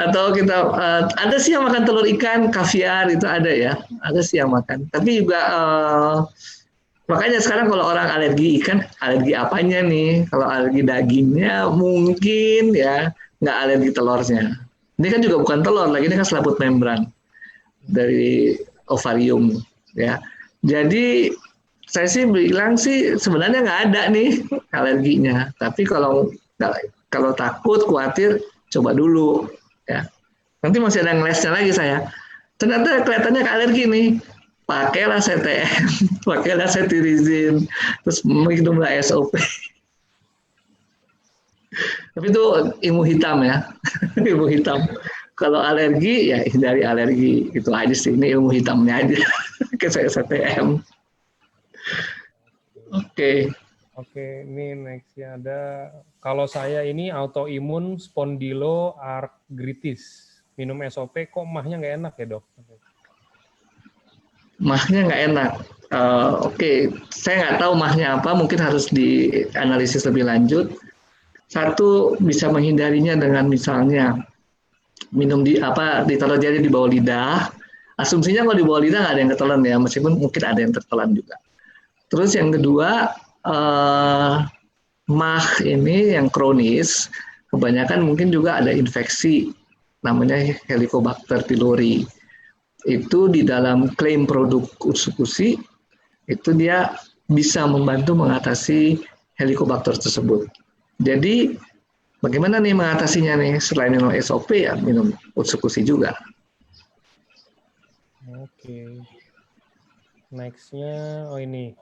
Atau kita ada sih yang makan telur ikan, kaviar itu ada ya, ada sih yang makan, tapi juga makanya sekarang kalau orang alergi ikan, alergi apanya nih? Kalau alergi dagingnya mungkin ya, nggak alergi telurnya. Ini kan juga bukan telur lagi, ini kan selaput membran dari ovarium ya. Jadi saya sih bilang sih sebenarnya nggak ada nih alerginya. Tapi kalau takut, khawatir, coba dulu ya. Nanti masih ada ngelesnya lagi saya. Ternyata kelihatannya alergi nih. Pakailah CTM, pakailah cetirizine, terus minumlah SOP. Tapi itu ilmu hitam ya, ilmu hitam. Kalau alergi ya hindari alergi, itu aja sih. Ini ilmu hitamnya aja. Ke saya STM. Oke. Oke, ini next-nya ada. Kalau saya ini autoimun spondyloarthritis, minum SOP kok mahnya nggak enak ya, Dok? Mahnya nggak enak. Oke, saya nggak tahu mahnya apa. Mungkin harus dianalisis lebih lanjut. Satu, bisa menghindarinya dengan misalnya minum ditaruh jari di bawah lidah. Asumsinya kalau di bawah lidah nggak ada yang ketelan ya, meskipun mungkin ada yang tertelan juga. Terus yang kedua, MAH ini yang kronis, kebanyakan mungkin juga ada infeksi, namanya Helicobacter pylori. Itu di dalam klaim produk Utsukushi, itu dia bisa membantu mengatasi Helicobacter tersebut. Jadi, bagaimana nih mengatasinya nih? Selain minum SOP ya, minum Utsukushi juga. Oke. Next-nya, ini.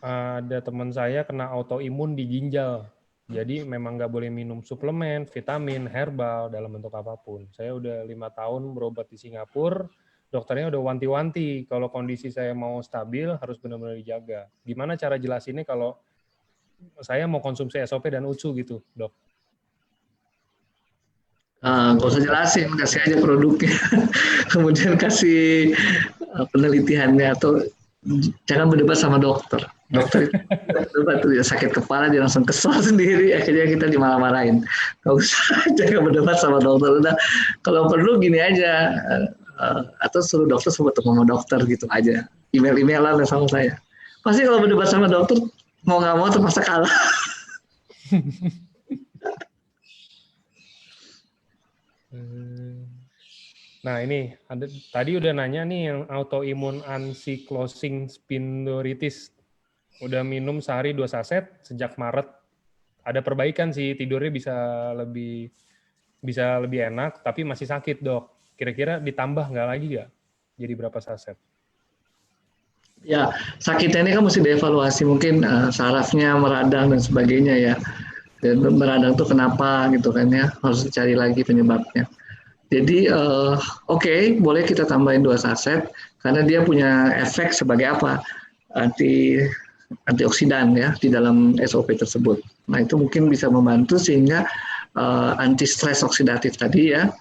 Ada teman saya kena autoimun di ginjal. Jadi memang nggak boleh minum suplemen, vitamin, herbal dalam bentuk apapun. Saya udah 5 tahun berobat di Singapura, dokternya udah wanti-wanti kalau kondisi saya mau stabil harus benar-benar dijaga. Gimana cara jelasinnya kalau saya mau konsumsi SOP dan UTSU gitu, dok? Nggak usah jelasin, kasih aja produknya. Kemudian kasih penelitiannya, atau jangan berdebat sama dokter. Dokter itu berdebat tuh, sakit kepala dia langsung kesal sendiri, akhirnya kita dimarah-marahin. Nggak usah jangan berdebat sama dokter. Udah, kalau perlu gini aja, atau suruh dokter ketemu sama dokter gitu aja. Email-emailan sama saya. Pasti kalau berdebat sama dokter mau nggak mau terpaksa kalah. Nah ini tadi udah nanya nih yang autoimun ankylosing spondylitis, udah minum sehari 2 saset sejak Maret. Ada perbaikan sih, tidurnya bisa lebih enak, tapi masih sakit dok. Kira-kira ditambah nggak lagi nggak? Jadi berapa saset? Ya, sakitnya ini kan mesti dievaluasi, mungkin sarafnya meradang dan sebagainya ya. Dan meradang tuh kenapa gitu kan ya, harus dicari lagi penyebabnya. Jadi oke, boleh kita tambahin 2 saset karena dia punya efek sebagai apa? Antioksidan ya di dalam SOP tersebut. Nah, itu mungkin bisa membantu sehingga anti stres oksidatif tadi ya.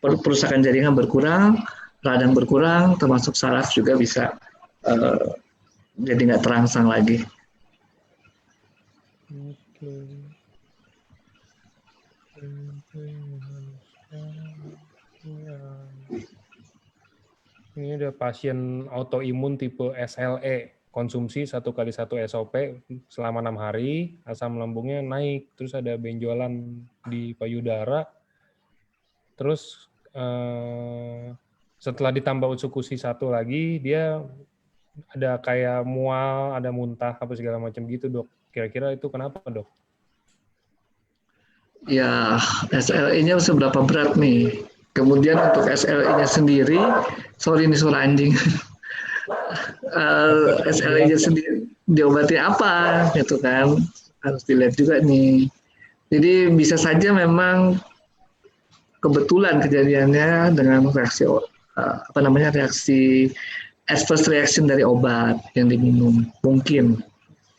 Perusakan jaringan berkurang, radang berkurang, termasuk saraf juga bisa jadi nggak terangsang lagi. Ini ada pasien autoimun tipe SLE, konsumsi 1 kali 1 SOP selama 6 hari, asam lambungnya naik, terus ada benjolan di payudara, terus setelah ditambah Utsukushi 1 lagi, dia ada kayak mual, ada muntah, apa segala macam gitu dok. Kira-kira itu kenapa dok? Ya, SLE-nya seberapa berat nih? Kemudian untuk SLE-nya sendiri, sorry ini suara anjing. SLE-nya sendiri diobati apa gitu kan? Harus dilihat juga nih. Jadi bisa saja memang kebetulan kejadiannya dengan reaksi reaksi adverse reaction dari obat yang diminum. Mungkin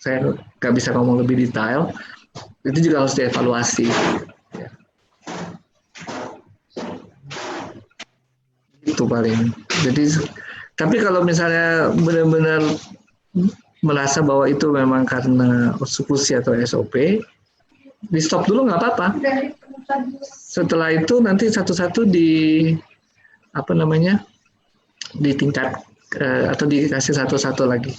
saya nggak bisa ngomong lebih detail. Itu juga harus dievaluasi. Itu paling. Jadi, tapi kalau misalnya benar-benar merasa bahwa itu memang karena Utsukushi atau SOP, di stop dulu nggak apa-apa. Setelah itu nanti satu-satu ditingkat atau dikasih satu-satu lagi.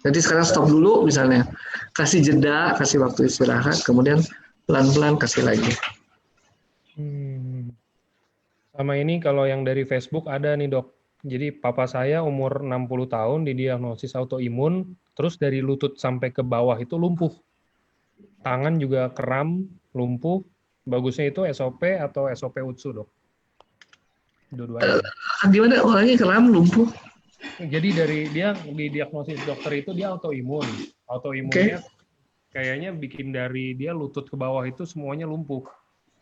Jadi sekarang stop dulu misalnya, kasih jeda, kasih waktu istirahat, kemudian pelan-pelan kasih lagi. Sama ini kalau yang dari Facebook ada nih dok. Jadi papa saya umur 60 tahun didiagnosis autoimun, terus dari lutut sampai ke bawah itu lumpuh. Tangan juga kram, lumpuh. Bagusnya itu SOP atau SOP UTSU dok? Dua-duanya. Gimana orangnya kram, lumpuh? Jadi dari dia didiagnosis dokter itu dia autoimun. Autoimunnya kayaknya bikin dari dia lutut ke bawah itu semuanya lumpuh.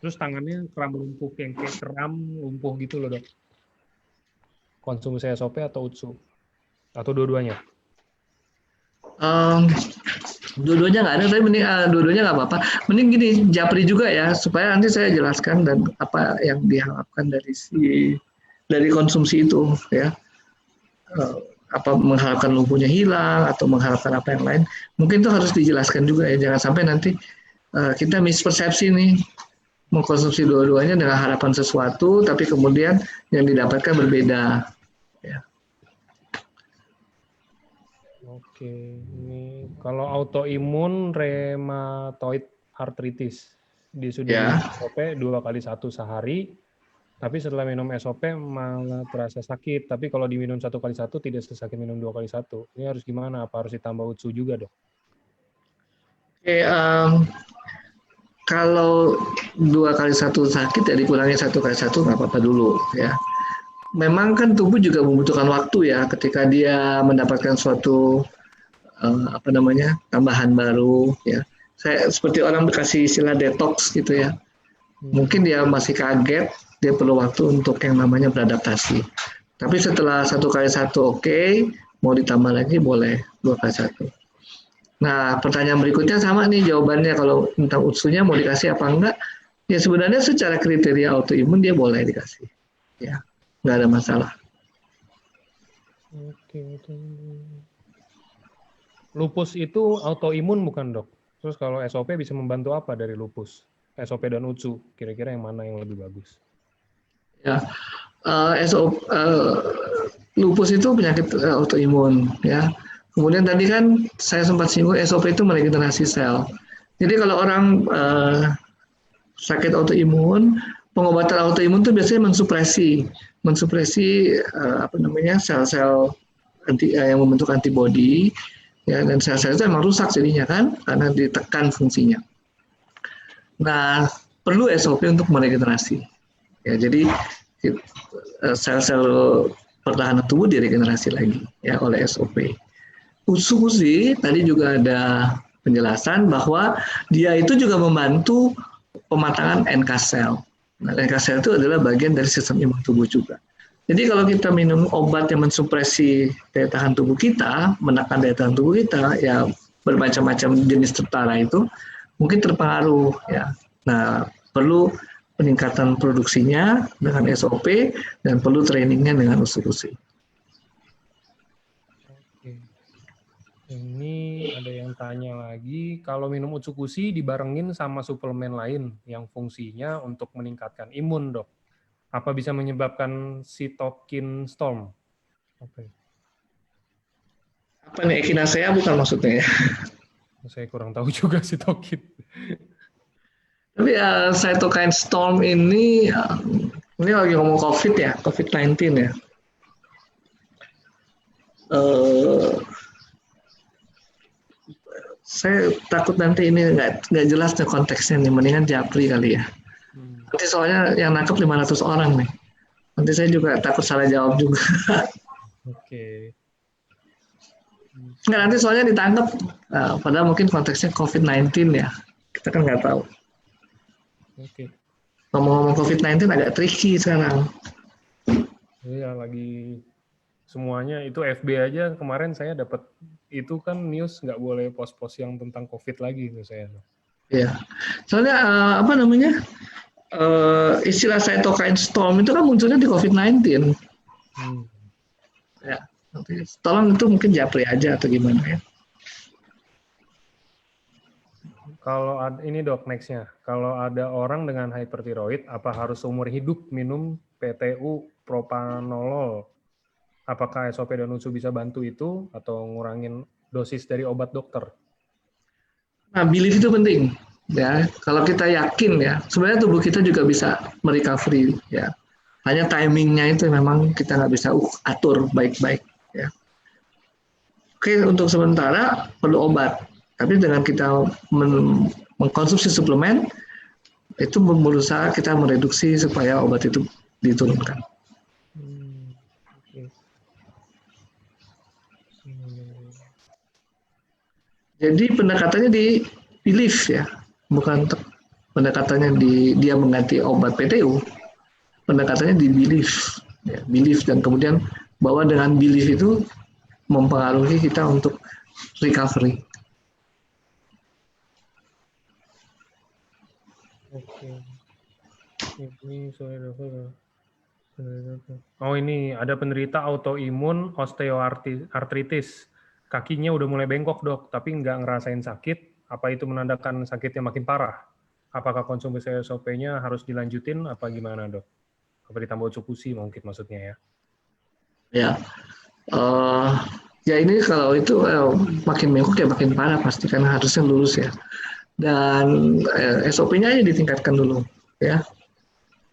Terus tangannya kram lumpuh, yang kayak kram lumpuh gitu loh dok. Konsumsi SOP atau UTSU? Atau dua-duanya? Dua-duanya nggak ada, tapi mending dua-duanya nggak apa-apa. Mending gini, japri juga ya, supaya nanti saya jelaskan dan apa yang diharapkan dari konsumsi itu ya. Apa mengharapkan lumpuhnya hilang atau mengharapkan apa yang lain, mungkin itu harus dijelaskan juga ya. Jangan sampai nanti kita mispersepsi nih. mengkonsumsi dua-duanya dengan harapan sesuatu, tapi kemudian yang didapatkan berbeda. Ya. Oke, ini kalau autoimun rheumatoid arthritis dia sudah Ya. minum SOP 2x1 sehari, tapi setelah minum SOP malah terasa sakit. Tapi kalau diminum 1x1 tidak sesakit minum 2x1. Ini harus gimana? Apa harus ditambah UTSU juga, Dok? Oke, kalau 2x1 sakit ya dikurangi 1x1 nggak apa-apa dulu ya. Memang kan tubuh juga membutuhkan waktu ya ketika dia mendapatkan suatu tambahan baru ya. Saya seperti orang dikasih istilah detox gitu ya. Mungkin dia masih kaget, dia perlu waktu untuk yang namanya beradaptasi. Tapi setelah 1x1 oke, mau ditambah lagi boleh 2x1. Nah, pertanyaan berikutnya sama nih jawabannya kalau tentang UTSU-nya mau dikasih apa enggak? Ya sebenarnya secara kriteria autoimun dia boleh dikasih. Ya, nggak ada masalah. Oke. Lupus itu autoimun bukan, Dok? Terus kalau SOP bisa membantu apa dari lupus? SOP dan UTSU, kira-kira yang mana yang lebih bagus? Ya, lupus itu penyakit autoimun ya. Kemudian tadi kan saya sempat singgung SOP itu meregenerasi sel. Jadi kalau orang sakit autoimun, pengobatan autoimun itu biasanya mensupresi sel-sel yang membentuk antibodi. Ya, dan sel-sel itu emang rusak jadinya kan karena ditekan fungsinya. Nah, perlu SOP untuk meregenerasi. Ya, jadi sel-sel pertahanan tubuh diregenerasi lagi ya oleh SOP. UTSU tadi juga ada penjelasan bahwa dia itu juga membantu pematangan NK sel. Nah, NK sel itu adalah bagian dari sistem imun tubuh juga. Jadi kalau kita minum obat yang mensupresi daya tahan tubuh kita, menekan daya tahan tubuh kita, ya bermacam-macam jenis tertara itu mungkin terpengaruh ya. Nah, perlu peningkatan produksinya dengan SOP dan perlu trainingnya dengan UTSU. Oke. Ini ada yang tanya lagi, kalau minum UTSU dibarengin sama suplemen lain yang fungsinya untuk meningkatkan imun, Dok. Apa bisa menyebabkan cytokine storm? Oke. Apa nih, echinacea bukan maksudnya ya? Saya kurang tahu juga cytokine. Tapi cytokine storm ini lagi ngomong COVID ya, COVID-19 ya. Saya takut nanti ini nggak jelas nih konteksnya nih, mendingan japri kali ya. Nanti soalnya yang nangkep 500 orang nih. Nanti saya juga takut salah jawab juga. Oke. Nggak, nanti soalnya ditangkap. Padahal mungkin konteksnya COVID-19 ya. Kita kan nggak tahu. Oke. Ngomong-ngomong COVID-19 agak tricky sekarang. Iya, lagi semuanya itu FB aja kemarin saya dapat itu kan news nggak boleh post-post yang tentang COVID lagi itu saya. Iya. Soalnya istilah cytokine storm itu kan munculnya di COVID-19. Ya, nanti tolong itu mungkin japri aja atau gimana ya. Kalau ini Dok, nextnya, kalau ada orang dengan hypertiroid, apa harus seumur hidup minum PTU propanolol? Apakah SOP dan UTSU bisa bantu itu atau ngurangin dosis dari obat dokter? Nah, belief itu penting. Ya, kalau kita yakin ya, sebenarnya tubuh kita juga bisa merecovery ya. Hanya timingnya itu memang kita nggak bisa atur baik-baik ya. Oke, untuk sementara perlu obat. Tapi dengan kita mengkonsumsi suplemen, itu berusaha kita mereduksi supaya obat itu diturunkan. Jadi pendekatannya di belief ya, bukan pendekatannya dia mengganti obat PTU. Pendekatannya di belief, ya, belief dan kemudian bahwa dengan belief itu mempengaruhi kita untuk recovery. Oke. Ini oh ini ada penderita autoimun osteoartritis. Kakinya udah mulai bengkok Dok, tapi nggak ngerasain sakit. Apa itu menandakan sakitnya makin parah? apakah konsumsi SOP-nya harus dilanjutin apa gimana, Dok? Apa ditambah Otsukushi mungkin maksudnya ya? Ya, ya ini kalau itu makin mengkok ya makin parah pasti kan harusnya lulus ya. Dan SOP-nya aja ditingkatkan dulu ya.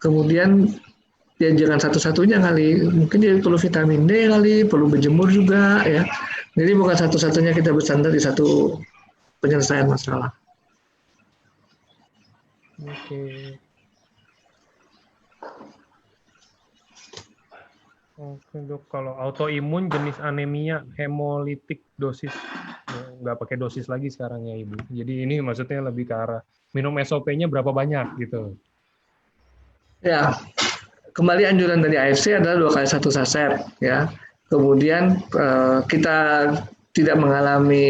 Kemudian ya jangan satu-satunya kali, mungkin dia perlu vitamin D kali, perlu berjemur juga ya. Jadi bukan satu-satunya kita bersandar di satu penyelesaian masalah. Oke. Oke, Dok. Kalau autoimun jenis anemia hemolitik dosis nggak pakai dosis lagi sekarang ya, Ibu. Jadi ini maksudnya lebih ke arah minum SOP-nya berapa banyak gitu. Ya, kembali anjuran dari AFC adalah 2 kali 1 saset ya. Kemudian kita tidak mengalami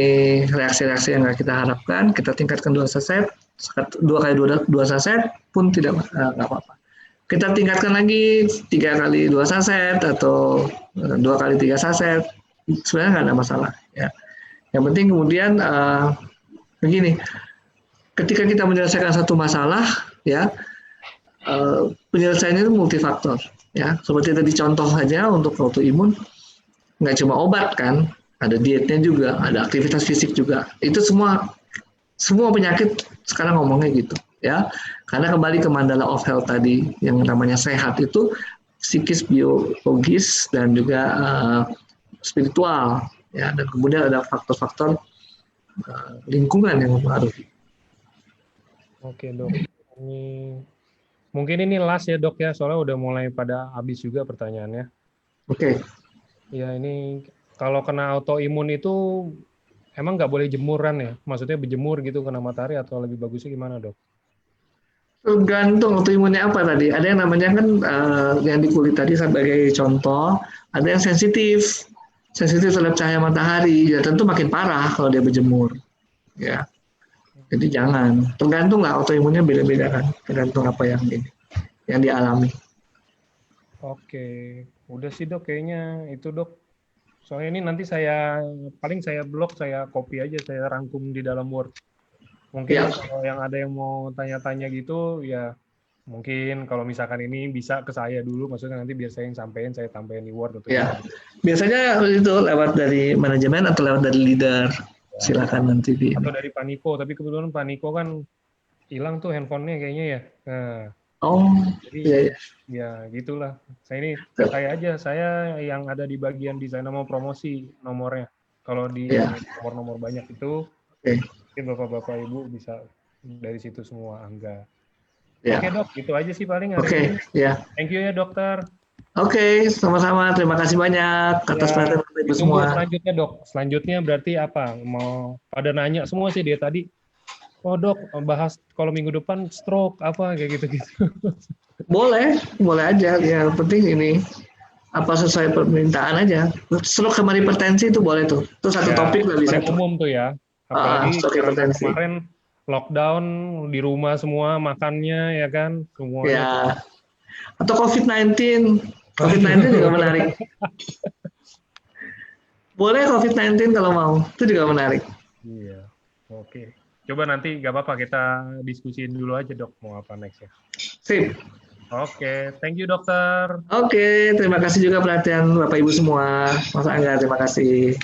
reaksi-reaksi yang nggak kita harapkan, kita tingkatkan 2 saset, 2 kali 2 saset pun tidak nggak apa-apa. Kita tingkatkan lagi 3 kali 2 saset atau 2 kali 3 saset, sebenarnya nggak ada masalah ya. Yang penting kemudian begini, ketika kita menyelesaikan satu masalah ya, penyelesaiannya itu multifaktor ya. Seperti tadi contoh aja untuk autoimun, nggak cuma obat kan, ada dietnya juga, ada aktivitas fisik juga. Itu semua penyakit sekarang ngomongnya gitu ya. Karena kembali ke mandala of health tadi yang namanya sehat itu psikis, biologis dan juga spiritual ya. Dan kemudian ada faktor-faktor lingkungan yang mempengaruhi. Oke, Dok. Mungkin ini last ya, Dok ya, soalnya udah mulai pada habis juga pertanyaannya. Oke. Ya, ini kalau kena autoimun itu emang nggak boleh jemuran ya? Maksudnya berjemur gitu kena matahari atau lebih bagusnya gimana, Dok? Tergantung autoimunnya apa tadi. Ada yang namanya kan yang di kulit tadi sebagai contoh, ada yang sensitif terhadap cahaya matahari. Ya tentu makin parah kalau dia berjemur. Ya. Jadi jangan. Tergantung lah autoimunnya beda-beda kan. Tergantung apa yang dialami. Oke, udah sih, Dok, kayaknya itu, Dok. Soalnya ini nanti paling saya blog, saya copy aja, saya rangkum di dalam Word. Mungkin Ya. kalau yang ada yang mau tanya-tanya gitu, ya mungkin kalau misalkan ini bisa ke saya dulu, maksudnya nanti biar saya yang sampein, saya tambahin di Word. Atau Ya. Biasanya itu lewat dari manajemen atau lewat dari leader. Silakan nanti di. Atau dari Paniko, tapi kebetulan Paniko kan hilang tuh handphonenya kayaknya ya. Nah, Oh, jadi iya. ya gitulah. Saya yang ada di bagian desain mau promosi nomornya. Kalau di nomor-nomor banyak itu, mungkin Bapak-Bapak Ibu bisa dari situ semua, Angga. Oke, Dok, itu aja sih paling hari ini. Ya. Thank you ya, Dokter. Oke, sama-sama. Terima kasih banyak atas perhatian Ibu semua. Selanjutnya, Dok. Selanjutnya berarti apa? Mau pada nanya semua sih dia tadi. Oh, Dok, bahas kalau minggu depan stroke apa kayak gitu-gitu. Boleh aja. Yang penting ini apa sesuai permintaan aja. Stroke sama hipertensi itu boleh tuh. Itu satu topik lah bisa. Umum tuh ya. Apalagi hipertensi. Kemarin lockdown di rumah semua makannya ya kan semuanya. Ya. Atau COVID-19 juga menarik. Boleh COVID-19 kalau mau, itu juga menarik. Iya, oke. Coba nanti nggak apa-apa kita diskusiin dulu aja, Dok, mau apa next ya. Sip. Oke, thank you, Dokter. Oke, terima kasih juga perhatian Bapak Ibu semua. Mas Angga, terima kasih.